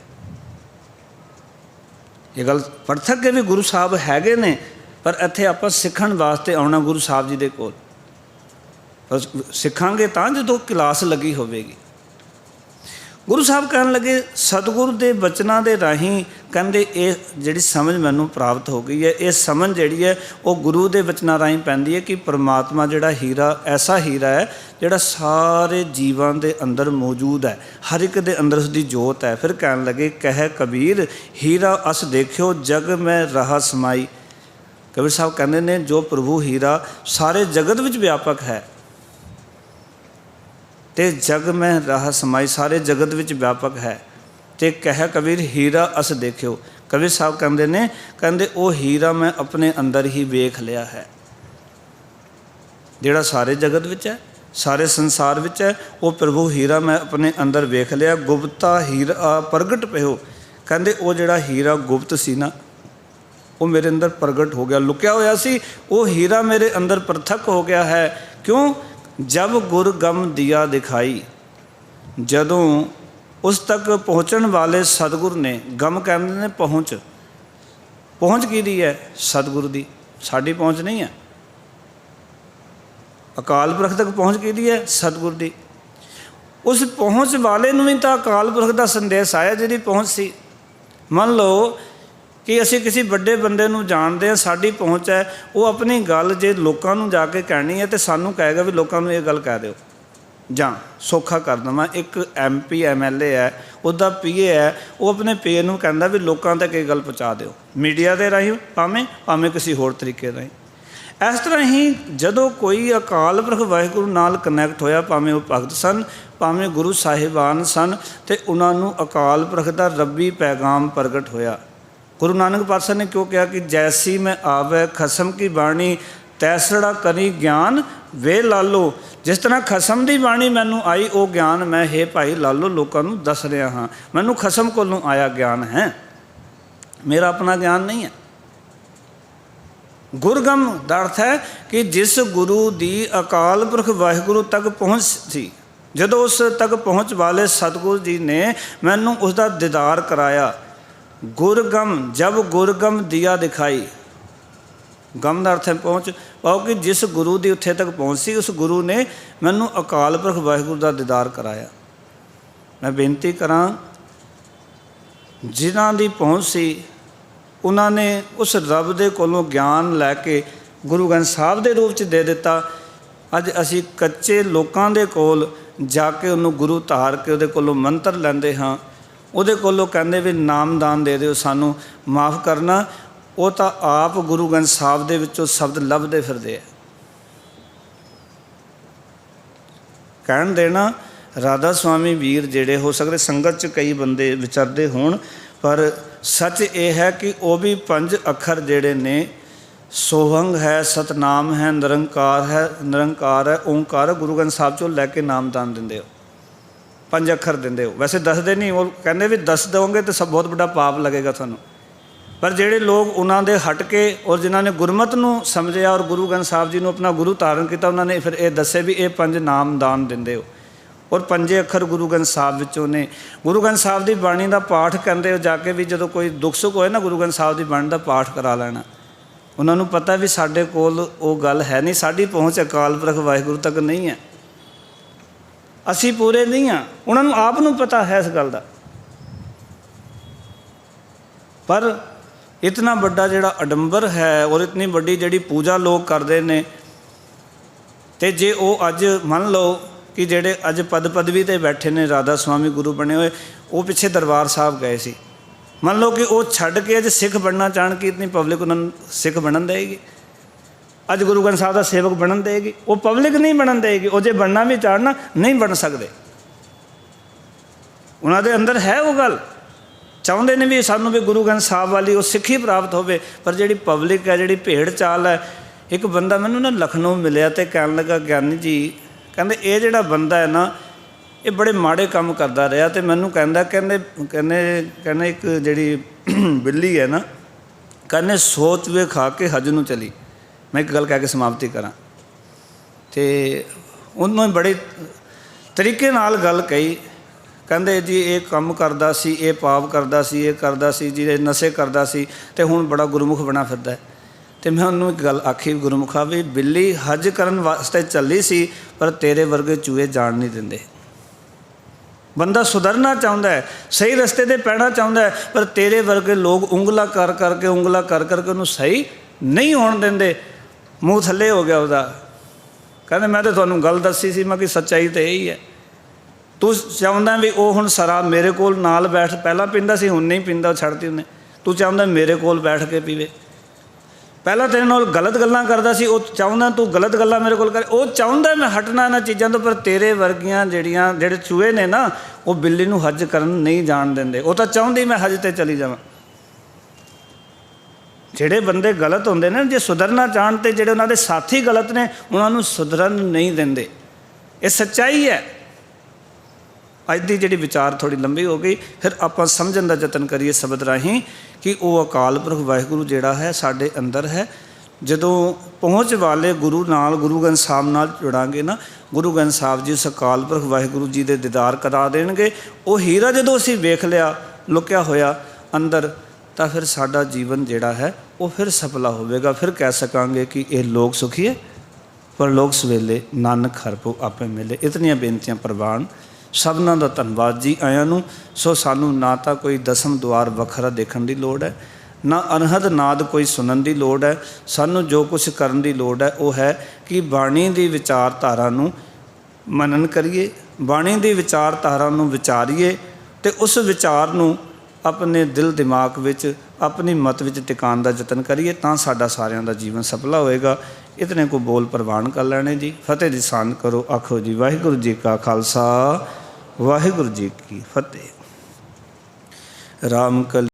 ਇਹ ਗੱਲ ਪਰਥਕ ਹੈ ਵੀ ਗੁਰੂ ਸਾਹਿਬ ਹੈਗੇ ਨੇ, ਪਰ ਇੱਥੇ ਆਪਾਂ ਸਿੱਖਣ ਵਾਸਤੇ ਆਉਣਾ ਗੁਰੂ ਸਾਹਿਬ ਜੀ ਦੇ ਕੋਲ। ਪਰ ਸਿੱਖਾਂਗੇ ਤਾਂ ਜਦੋਂ ਕਲਾਸ ਲੱਗੀ ਹੋਵੇਗੀ। ਗੁਰੂ ਸਾਹਿਬ ਕਹਿਣ ਲੱਗੇ ਸਤਿਗੁਰੂ ਦੇ ਬਚਨਾਂ ਦੇ ਰਾਹੀਂ, ਕਹਿੰਦੇ ਇਹ ਜਿਹੜੀ ਸਮਝ ਮੈਨੂੰ ਪ੍ਰਾਪਤ ਹੋ ਗਈ ਹੈ, ਇਹ ਸਮਝ ਜਿਹੜੀ ਹੈ ਉਹ ਗੁਰੂ ਦੇ ਬਚਨਾਂ ਰਾਹੀਂ ਪੈਂਦੀ ਹੈ ਕਿ ਪਰਮਾਤਮਾ ਜਿਹੜਾ ਹੀਰਾ, ਐਸਾ ਹੀਰਾ ਹੈ ਜਿਹੜਾ ਸਾਰੇ ਜੀਵਾਂ ਦੇ ਅੰਦਰ ਮੌਜੂਦ ਹੈ, ਹਰ ਇੱਕ ਦੇ ਅੰਦਰ ਉਸਦੀ ਜੋਤ ਹੈ। ਫਿਰ ਕਹਿਣ ਲੱਗੇ ਕਹਿ ਕਬੀਰ ਹੀਰਾ ਅਸ ਦੇਖਿਓ ਜਗ ਮੈਂ ਰਹਾ ਸਮਾਈ। ਕਬੀਰ ਸਾਹਿਬ ਕਹਿੰਦੇ ਨੇ ਜੋ ਪ੍ਰਭੂ ਹੀਰਾ ਸਾਰੇ ਜਗਤ ਵਿੱਚ ਵਿਆਪਕ ਹੈ, ਅਤੇ ਜਗ ਮੈਂ ਰਹਾ ਸਮਾਈ, ਸਾਰੇ ਜਗਤ ਵਿੱਚ ਵਿਆਪਕ ਹੈ। ਅਤੇ ਕਹਿ ਕਬੀਰ ਹੀਰਾ ਅਸ ਦੇਖਿਓ। ਕਬੀਰ ਸਾਹਿਬ ਕਹਿੰਦੇ ਨੇ, ਕਹਿੰਦੇ ਉਹ ਹੀਰਾ ਮੈਂ ਆਪਣੇ ਅੰਦਰ ਹੀ ਵੇਖ ਲਿਆ ਹੈ, ਜਿਹੜਾ ਸਾਰੇ ਜਗਤ ਵਿੱਚ ਹੈ, ਸਾਰੇ ਸੰਸਾਰ ਵਿੱਚ ਹੈ, ਉਹ ਪ੍ਰਭੂ ਹੀਰਾ ਮੈਂ ਆਪਣੇ ਅੰਦਰ ਵੇਖ ਲਿਆ। ਗੁਪਤਾ ਹੀਰਾ ਪ੍ਰਗਟ ਪਿਓ, ਕਹਿੰਦੇ ਉਹ ਜਿਹੜਾ ਹੀਰਾ ਗੁਪਤ ਸੀ ਨਾ, ਉਹ ਮੇਰੇ ਅੰਦਰ ਪ੍ਰਗਟ ਹੋ ਗਿਆ, ਲੁਕਿਆ ਹੋਇਆ ਸੀ, ਉਹ ਹੀਰਾ ਮੇਰੇ ਅੰਦਰ ਪ੍ਰਤੱਖ ਹੋ ਗਿਆ ਹੈ। ਕਿਉਂ? ਜਬ ਗੁਰ ਗਮ ਦੀਆ ਦਿਖਾਈ, ਜਦੋਂ ਉਸ ਤੱਕ ਪਹੁੰਚਣ ਵਾਲੇ ਸਤਿਗੁਰ ਨੇ, ਗਮ ਕਹਿੰਦੇ ਨੇ ਪਹੁੰਚ, ਪਹੁੰਚ ਕਿਹਦੀ ਹੈ? ਸਤਿਗੁਰੂ ਦੀ, ਸਾਡੀ ਪਹੁੰਚ ਨਹੀਂ ਹੈ। ਅਕਾਲ ਪੁਰਖ ਤੱਕ ਪਹੁੰਚ ਕਿਹਦੀ ਹੈ? ਸਤਿਗੁਰ ਦੀ। ਉਸ ਪਹੁੰਚ ਵਾਲੇ ਨੂੰ ਵੀ ਤਾਂ ਅਕਾਲ ਪੁਰਖ ਦਾ ਸੰਦੇਸ਼ ਆਇਆ, ਜਿਹਦੀ ਪਹੁੰਚ ਸੀ। ਮੰਨ ਲਓ ਕਿ ਅਸੀਂ ਕਿਸੇ ਵੱਡੇ ਬੰਦੇ ਨੂੰ ਜਾਣਦੇ ਹਾਂ, ਸਾਡੀ ਪਹੁੰਚ ਹੈ, ਉਹ ਆਪਣੀ ਗੱਲ ਜੇ ਲੋਕਾਂ ਨੂੰ ਜਾ ਕੇ ਕਹਿਣੀ ਹੈ ਤਾਂ ਸਾਨੂੰ ਕਹੇਗਾ ਵੀ ਲੋਕਾਂ ਨੂੰ ਇਹ ਗੱਲ ਕਹਿ ਦਿਓ, ਜਾਂ ਸੌਖਾ ਕਰ ਦੇਵਾਂ। ਇੱਕ MP MLA ਹੈ, ਉਹਦਾ PA ਹੈ, ਉਹ ਆਪਣੇ PA ਨੂੰ ਕਹਿੰਦਾ ਵੀ ਲੋਕਾਂ ਤੱਕ ਇਹ ਗੱਲ ਪਹੁੰਚਾ ਦਿਓ, ਮੀਡੀਆ ਦੇ ਰਾਹੀਂ ਭਾਵੇਂ ਕਿਸੇ ਹੋਰ ਤਰੀਕੇ ਰਾਹੀਂ। ਇਸ ਤਰ੍ਹਾਂ ਹੀ ਜਦੋਂ ਕੋਈ ਅਕਾਲ ਪੁਰਖ ਵਾਹਿਗੁਰੂ ਨਾਲ ਕਨੈਕਟ ਹੋਇਆ, ਭਾਵੇਂ ਉਹ ਭਗਤ ਸਨ, ਭਾਵੇਂ ਗੁਰੂ ਸਾਹਿਬਾਨ ਸਨ, ਅਤੇ ਉਹਨਾਂ ਨੂੰ ਅਕਾਲ ਪੁਰਖ ਦਾ ਰੱਬੀ ਪੈਗਾਮ ਪ੍ਰਗਟ ਹੋਇਆ। ਗੁਰੂ ਨਾਨਕ ਪਾਤਸ਼ਾਹ ਨੇ ਕਿਉਂ ਕਿਹਾ ਕਿ ਜੈਸੀ ਮੈਂ ਆਵੈ ਖਸਮ ਕੀ ਬਾਣੀ ਤੈਸੜਾ ਕਰੀ ਗਿਆਨ ਵੇ ਲਾਲੋ। ਜਿਸ ਤਰ੍ਹਾਂ ਖਸਮ ਦੀ ਬਾਣੀ ਮੈਨੂੰ ਆਈ, ਉਹ ਗਿਆਨ ਮੈਂ ਹੇ ਭਾਈ ਲਾਲੋ ਲੋਕਾਂ ਨੂੰ ਦੱਸ ਰਿਹਾ ਹਾਂ। ਮੈਨੂੰ ਖਸਮ ਕੋਲੋਂ ਆਇਆ ਗਿਆਨ ਹੈ, ਮੇਰਾ ਆਪਣਾ ਗਿਆਨ ਨਹੀਂ ਹੈ। ਗੁਰਗਮ ਦਾ ਅਰਥ ਹੈ ਕਿ ਜਿਸ ਗੁਰੂ ਦੀ ਅਕਾਲ ਪੁਰਖ ਵਾਹਿਗੁਰੂ ਤੱਕ ਪਹੁੰਚ ਸੀ, ਜਦੋਂ ਉਸ ਤੱਕ ਪਹੁੰਚ ਵਾਲੇ ਸਤਿਗੁਰੂ ਜੀ ਨੇ ਮੈਨੂੰ ਉਸ ਦਾ ਦੀਦਾਰ ਕਰਾਇਆ। ਗੁਰਗਮ ਜਬ ਗੁਰਗਮ ਦੀਆ ਦਿਖਾਈ, ਗਮ ਦਾ ਅਰਥ ਹੈ ਪਹੁੰਚ, ਪਾਓ ਕਿ ਜਿਸ ਗੁਰੂ ਦੀ ਉੱਥੇ ਤੱਕ ਪਹੁੰਚ ਸੀ, ਉਸ ਗੁਰੂ ਨੇ ਮੈਨੂੰ ਅਕਾਲ ਪੁਰਖ ਵਾਹਿਗੁਰੂ ਦਾ ਦੀਦਾਰ ਕਰਾਇਆ। ਮੈਂ ਬੇਨਤੀ ਕਰਾਂ, ਜਿਨ੍ਹਾਂ ਦੀ ਪਹੁੰਚ ਸੀ ਉਹਨਾਂ ਨੇ ਉਸ ਰੱਬ ਦੇ ਕੋਲੋਂ ਗਿਆਨ ਲੈ ਕੇ ਗੁਰੂ ਗ੍ਰੰਥ ਸਾਹਿਬ ਦੇ ਰੂਪ 'ਚ ਦੇ ਦਿੱਤਾ। ਅੱਜ ਅਸੀਂ ਕੱਚੇ ਲੋਕਾਂ ਦੇ ਕੋਲ ਜਾ ਕੇ ਉਹਨੂੰ ਗੁਰੂ ਧਾਰ ਕੇ ਉਹਦੇ ਕੋਲੋਂ ਮੰਤਰ ਲੈਂਦੇ ਹਾਂ, ਉਹਦੇ ਕੋਲੋਂ ਕਹਿੰਦੇ ਵੀ ਨਾਮਦਾਨ ਦੇ ਦਿਓ ਸਾਨੂੰ, ਮਾਫ ਕਰਨਾ, ਉਹ ਤਾਂ ਆਪ ਗੁਰੂ ਗ੍ਰੰਥ ਸਾਹਿਬ ਦੇ ਵਿੱਚੋਂ ਸ਼ਬਦ ਲੱਭਦੇ ਫਿਰਦੇ ਆ। ਕਹਿਣ ਦੇਣਾ ਰਾਧਾ ਸੁਆਮੀ ਵੀਰ ਜਿਹੜੇ ਹੋ ਸਕਦੇ ਸੰਗਤ 'ਚ ਕਈ ਬੰਦੇ ਵਿਚਰਦੇ ਹੋਣ, ਪਰ ਸੱਚ ਇਹ ਹੈ ਕਿ ਉਹ ਵੀ 5 ਅੱਖਰ ਜਿਹੜੇ ਨੇ, ਸੋਹੰਗ ਹੈ, ਸਤਨਾਮ ਹੈ, ਨਿਰੰਕਾਰ ਹੈ, ਓਂਕਾਰ, ਗੁਰੂ ਗ੍ਰੰਥ ਸਾਹਿਬ 'ਚੋਂ ਲੈ ਕੇ ਨਾਮਦਾਨ ਦਿੰਦੇ ਹੋ, 5 ਅੱਖਰ ਦਿੰਦੇ ਹੋ। ਵੈਸੇ ਦੱਸਦੇ ਨਹੀਂ, ਉਹ ਕਹਿੰਦੇ ਵੀ ਦੱਸ ਦੇਵੋਗੇ ਤਾਂ ਸਭ ਬਹੁਤ ਵੱਡਾ ਪਾਪ ਲੱਗੇਗਾ ਤੁਹਾਨੂੰ। ਪਰ ਜਿਹੜੇ ਲੋਕ ਉਹਨਾਂ ਦੇ ਹਟ ਕੇ ਔਰ ਜਿਨ੍ਹਾਂ ਨੇ ਗੁਰਮਤਿ ਨੂੰ ਸਮਝਿਆ ਔਰ ਗੁਰੂ ਗ੍ਰੰਥ ਸਾਹਿਬ ਜੀ ਨੂੰ ਆਪਣਾ ਗੁਰੂ ਧਾਰਨ ਕੀਤਾ, ਉਹਨਾਂ ਨੇ ਫਿਰ ਇਹ ਦੱਸੇ ਵੀ ਇਹ 5 ਨਾਮਦਾਨ ਦਿੰਦੇ ਹੋ। और 5 ਅੱਖਰ ਗੁਰੂ ਗ੍ਰੰਥ ਸਾਹਿਬ ਵਿੱਚੋਂ ਨੇ। ਗੁਰੂ ਗ੍ਰੰਥ ਸਾਹਿਬ ਦੀ ਬਾਣੀ ਦਾ ਪਾਠ ਕਰਦੇ ਹੋ ਜਾ ਕੇ ਵੀ, ਜਦੋਂ ਕੋਈ ਦੁੱਖ ਸੁੱਖ ਹੋਏ ਨਾ ਗੁਰੂ ਗ੍ਰੰਥ ਸਾਹਿਬ ਦੀ ਬਾਣੀ ਦਾ ਪਾਠ ਕਰਾ ਲੈਣਾ। ਉਹਨਾਂ ਨੂੰ ਪਤਾ ਵੀ ਸਾਡੇ ਕੋਲ ਉਹ ਗੱਲ ਹੈ ਨਹੀਂ, ਸਾਡੀ ਪਹੁੰਚ ਅਕਾਲ ਪੁਰਖ ਵਾਹਿਗੁਰੂ ਤੱਕ ਨਹੀਂ ਹੈ, ਅਸੀਂ ਪੂਰੇ ਨਹੀਂ ਹਾਂ। ਉਹਨਾਂ ਨੂੰ ਆਪ ਨੂੰ ਪਤਾ ਹੈ ਇਸ ਗੱਲ ਦਾ। ਪਰ ਇਤਨਾ ਵੱਡਾ ਜਿਹੜਾ ਅਡੰਬਰ ਹੈ ਔਰ ਇਤਨੀ ਵੱਡੀ ਜਿਹੜੀ ਪੂਜਾ ਲੋਕ ਕਰਦੇ ਨੇ, ਤੇ ਜੇ ਉਹ ਅੱਜ ਮੰਨ ਲਓ ਕਿ ਜਿਹੜੇ ਅੱਜ ਪਦ ਪਦਵੀ 'ਤੇ ਬੈਠੇ ਨੇ, ਰਾਧਾ ਸੁਆਮੀ ਗੁਰੂ ਬਣੇ ਹੋਏ, ਉਹ ਪਿੱਛੇ ਦਰਬਾਰ ਸਾਹਿਬ ਗਏ ਸੀ, ਮੰਨ ਲਓ ਕਿ ਉਹ ਛੱਡ ਕੇ ਅੱਜ ਸਿੱਖ ਬਣਨਾ ਚਾਹਣ ਕਿ ਇਤਨੀ ਪਬਲਿਕ ਉਹਨਾਂ ਨੂੰ ਸਿੱਖ ਬਣਨ ਦੇਗੀ, ਅੱਜ ਗੁਰੂ ਗ੍ਰੰਥ ਸਾਹਿਬ ਦਾ ਸੇਵਕ ਬਣਨ ਦੇਗੀ? ਉਹ ਪਬਲਿਕ ਨਹੀਂ ਬਣਨ ਦੇਗੀ। ਉਹ ਜੇ ਬਣਨਾ ਵੀ ਚਾਹਣ ਨਾ, ਨਹੀਂ ਬਣ ਸਕਦੇ। ਉਹਨਾਂ ਦੇ ਅੰਦਰ ਹੈ ਉਹ ਗੱਲ, ਚਾਹੁੰਦੇ ਨੇ ਵੀ ਸਾਨੂੰ ਵੀ ਗੁਰੂ ਗ੍ਰੰਥ ਸਾਹਿਬ ਵਾਲੀ ਉਹ ਸਿੱਖੀ ਪ੍ਰਾਪਤ ਹੋਵੇ। ਪਰ ਜਿਹੜੀ ਪਬਲਿਕ ਹੈ, ਜਿਹੜੀ ਭੇੜ ਚਾਲ ਹੈ। ਇੱਕ ਬੰਦਾ ਮੈਨੂੰ ਨਾ ਲਖਨਊ ਮਿਲਿਆ ਅਤੇ ਕਹਿਣ ਲੱਗਾ, ਗਿਆਨੀ ਜੀ ਕਹਿੰਦੇ ਇਹ ਜਿਹੜਾ ਬੰਦਾ ਹੈ ਨਾ, ਇਹ ਬੜੇ ਮਾੜੇ ਕੰਮ ਕਰਦਾ ਰਿਹਾ। ਅਤੇ ਮੈਨੂੰ ਕਹਿੰਦੇ ਇੱਕ ਜਿਹੜੀ ਬਿੱਲੀ ਹੈ ਨਾ, ਕਹਿੰਦੇ ਸੋਚ ਵੇ ਖਾ ਕੇ ਹਜ ਨੂੰ ਚਲੀ। ਮੈਂ ਇੱਕ ਗੱਲ ਕਹਿ ਕੇ ਸਮਾਪਤੀ ਕਰਾਂ। ਅਤੇ ਉਹਨੂੰ ਬੜੇ ਤਰੀਕੇ ਨਾਲ ਗੱਲ ਕਹੀ। ਕਹਿੰਦੇ ਜੀ ਇਹ ਕੰਮ ਕਰਦਾ ਸੀ, ਇਹ ਪਾਪ ਕਰਦਾ ਸੀ, ਇਹ ਕਰਦਾ ਸੀ ਜੀ, ਇਹ ਨਸ਼ੇ ਕਰਦਾ ਸੀ, ਅਤੇ ਹੁਣ ਬੜਾ ਗੁਰਮੁਖ ਬਣਾ ਫਿਰਦਾ। ਅਤੇ ਮੈਂ ਉਹਨੂੰ ਇੱਕ ਗੱਲ ਆਖੀ, ਗੁਰਮੁਖਾ ਵੀ ਬਿੱਲੀ ਹਜ ਕਰਨ ਵਾਸਤੇ ਚੱਲੀ ਸੀ, ਪਰ ਤੇਰੇ ਵਰਗੇ ਚੂਹੇ ਜਾਣ ਨਹੀਂ ਦਿੰਦੇ। ਬੰਦਾ ਸੁਧਰਨਾ ਚਾਹੁੰਦਾ ਹੈ, ਸਹੀ ਰਸਤੇ 'ਤੇ ਪੈਣਾ ਚਾਹੁੰਦਾ ਹੈ, ਪਰ ਤੇਰੇ ਵਰਗੇ ਲੋਕ ਉਂਗਲਾ ਕਰ ਕਰਕੇ ਉਹਨੂੰ ਸਹੀ ਨਹੀਂ ਹੋਣ ਦਿੰਦੇ। ਮੂੰਹ ਥੱਲੇ ਹੋ ਗਿਆ ਉਹਦਾ। ਕਹਿੰਦੇ ਮੈਂ ਤਾਂ ਤੁਹਾਨੂੰ ਗੱਲ ਦੱਸੀ ਸੀ, ਮੈਂ ਕਿ ਸੱਚਾਈ ਤਾਂ ਇਹੀ ਹੈ। ਤੂੰ ਚਾਹੁੰਦਾ ਵੀ ਉਹ ਹੁਣ ਸ਼ਰਾਬ ਮੇਰੇ ਕੋਲ ਨਾਲ ਬੈਠ, ਪਹਿਲਾਂ ਪੀਂਦਾ ਸੀ ਹੁਣ ਨਹੀਂ ਪੀਂਦਾ, ਛੱਡਤੀ ਉਹਨੇ। ਤੂੰ ਚਾਹੁੰਦਾ ਮੇਰੇ ਕੋਲ ਬੈਠ ਕੇ ਪੀਵੇ। ਪਹਿਲਾਂ ਤੇਰੇ ਨਾਲ ਗਲਤ ਗੱਲਾਂ ਕਰਦਾ ਸੀ, ਉਹ ਚਾਹੁੰਦਾ ਤੂੰ ਗਲਤ ਗੱਲਾਂ ਮੇਰੇ ਕੋਲ ਕਰ। ਉਹ ਚਾਹੁੰਦਾ ਮੈਂ ਹਟਣਾ ਇਹਨਾਂ ਚੀਜ਼ਾਂ ਤੋਂ, ਪਰ ਤੇਰੇ ਵਰਗੀਆਂ ਜਿਹੜੇ ਚੂਹੇ ਨੇ ਨਾ, ਉਹ ਬਿੱਲੀ ਨੂੰ ਹਜ ਕਰਨ ਨਹੀਂ ਜਾਣ ਦਿੰਦੇ। ਉਹ ਤਾਂ ਚਾਹੁੰਦੀ ਮੈਂ ਹਜ 'ਤੇ ਚਲੀ ਜਾਵਾਂ। ਜਿਹੜੇ ਬੰਦੇ ਗਲਤ ਹੁੰਦੇ ਨੇ, ਜੇ ਸੁਧਰਨਾ ਚਾਹਣ ਅਤੇ ਜਿਹੜੇ ਉਹਨਾਂ ਦੇ ਸਾਥੀ ਗਲਤ ਨੇ, ਉਹਨਾਂ ਨੂੰ ਸੁਧਰਨ ਨਹੀਂ ਦਿੰਦੇ। ਇਹ ਸੱਚਾਈ ਹੈ। ਅੱਜ ਦੀ ਜਿਹੜੀ ਵਿਚਾਰ ਥੋੜ੍ਹੀ ਲੰਬੀ ਹੋ ਗਈ, ਫਿਰ ਆਪਾਂ ਸਮਝਣ ਦਾ ਯਤਨ ਕਰੀਏ ਸ਼ਬਦ ਰਾਹੀਂ ਕਿ ਉਹ ਅਕਾਲ ਪੁਰਖ ਵਾਹਿਗੁਰੂ ਜਿਹੜਾ ਹੈ ਸਾਡੇ ਅੰਦਰ ਹੈ। ਜਦੋਂ ਪਹੁੰਚ ਵਾਲੇ ਗੁਰੂ ਨਾਲ, ਗੁਰੂ ਗ੍ਰੰਥ ਸਾਹਿਬ ਨਾਲ ਜੁੜਾਂਗੇ ਨਾ, ਗੁਰੂ ਗ੍ਰੰਥ ਸਾਹਿਬ ਜੀ ਉਸ ਅਕਾਲ ਪੁਰਖ ਵਾਹਿਗੁਰੂ ਜੀ ਦੇ ਦੀਦਾਰ ਕਰਾ ਦੇਣਗੇ। ਉਹ ਹੀਰਾ ਜਦੋਂ ਅਸੀਂ ਵੇਖ ਲਿਆ ਲੁਕਿਆ ਹੋਇਆ ਅੰਦਰ, ਤਾਂ ਫਿਰ ਸਾਡਾ ਜੀਵਨ ਜਿਹੜਾ ਹੈ ਉਹ ਫਿਰ ਸਫਲਾ ਹੋਵੇਗਾ। ਫਿਰ ਕਹਿ ਸਕਾਂਗੇ ਕਿ ਇਹ ਲੋਕ ਸੁਖੀਏ ਪਰ ਲੋਕ ਸਵੇਲੇ ਨਾਨਕ ਹਰਿ ਭਉ ਆਪੇ ਮਿਲੇ। ਇਤਨੀਆਂ ਬੇਨਤੀਆਂ ਪ੍ਰਵਾਨ। ਸਭਨਾਂ ਦਾ ਧੰਨਵਾਦ ਜੀ ਆਇਆਂ ਨੂੰ। ਸੋ ਸਾਨੂੰ ਨਾ ਤਾਂ ਕੋਈ ਦਸਮ ਦੁਆਰ ਵੱਖਰਾ ਦੇਖਣ ਦੀ ਲੋੜ ਹੈ, ਨਾ ਅਨਹਦ ਨਾਦ ਕੋਈ ਸੁਣਨ ਦੀ ਲੋੜ ਹੈ। ਸਾਨੂੰ ਜੋ ਕੁਛ ਕਰਨ ਦੀ ਲੋੜ ਹੈ ਉਹ ਹੈ ਕਿ ਬਾਣੀ ਦੀ ਵਿਚਾਰਧਾਰਾ ਨੂੰ ਮਨਨ ਕਰੀਏ, ਬਾਣੀ ਦੀ ਵਿਚਾਰਧਾਰਾ ਨੂੰ ਵਿਚਾਰੀਏ, ਅਤੇ ਉਸ ਵਿਚਾਰ ਨੂੰ ਆਪਣੇ ਦਿਲ ਦਿਮਾਗ ਵਿੱਚ, ਆਪਣੀ ਮਤ ਵਿੱਚ ਟਿਕਾਉਣ ਦਾ ਯਤਨ ਕਰੀਏ, ਤਾਂ ਸਾਡਾ ਸਾਰਿਆਂ ਦਾ ਜੀਵਨ ਸਫਲਾ ਹੋਏਗਾ। ਇਤਨੇ ਕੋ ਬੋਲ ਪ੍ਰਵਾਨ ਕਰ ਲੈਣੇ ਜੀ। ਫਤਿਹ ਦੀ ਸਾਨ ਕਰੋ। ਆਖੋ ਜੀ ਵਾਹਿਗੁਰੂ ਜੀ ਕਾ ਖਾਲਸਾ, ਵਾਹਿਗੁਰੂ ਜੀ ਕੀ ਫਤਿਹ। ਰਾਮ ਕਲੀ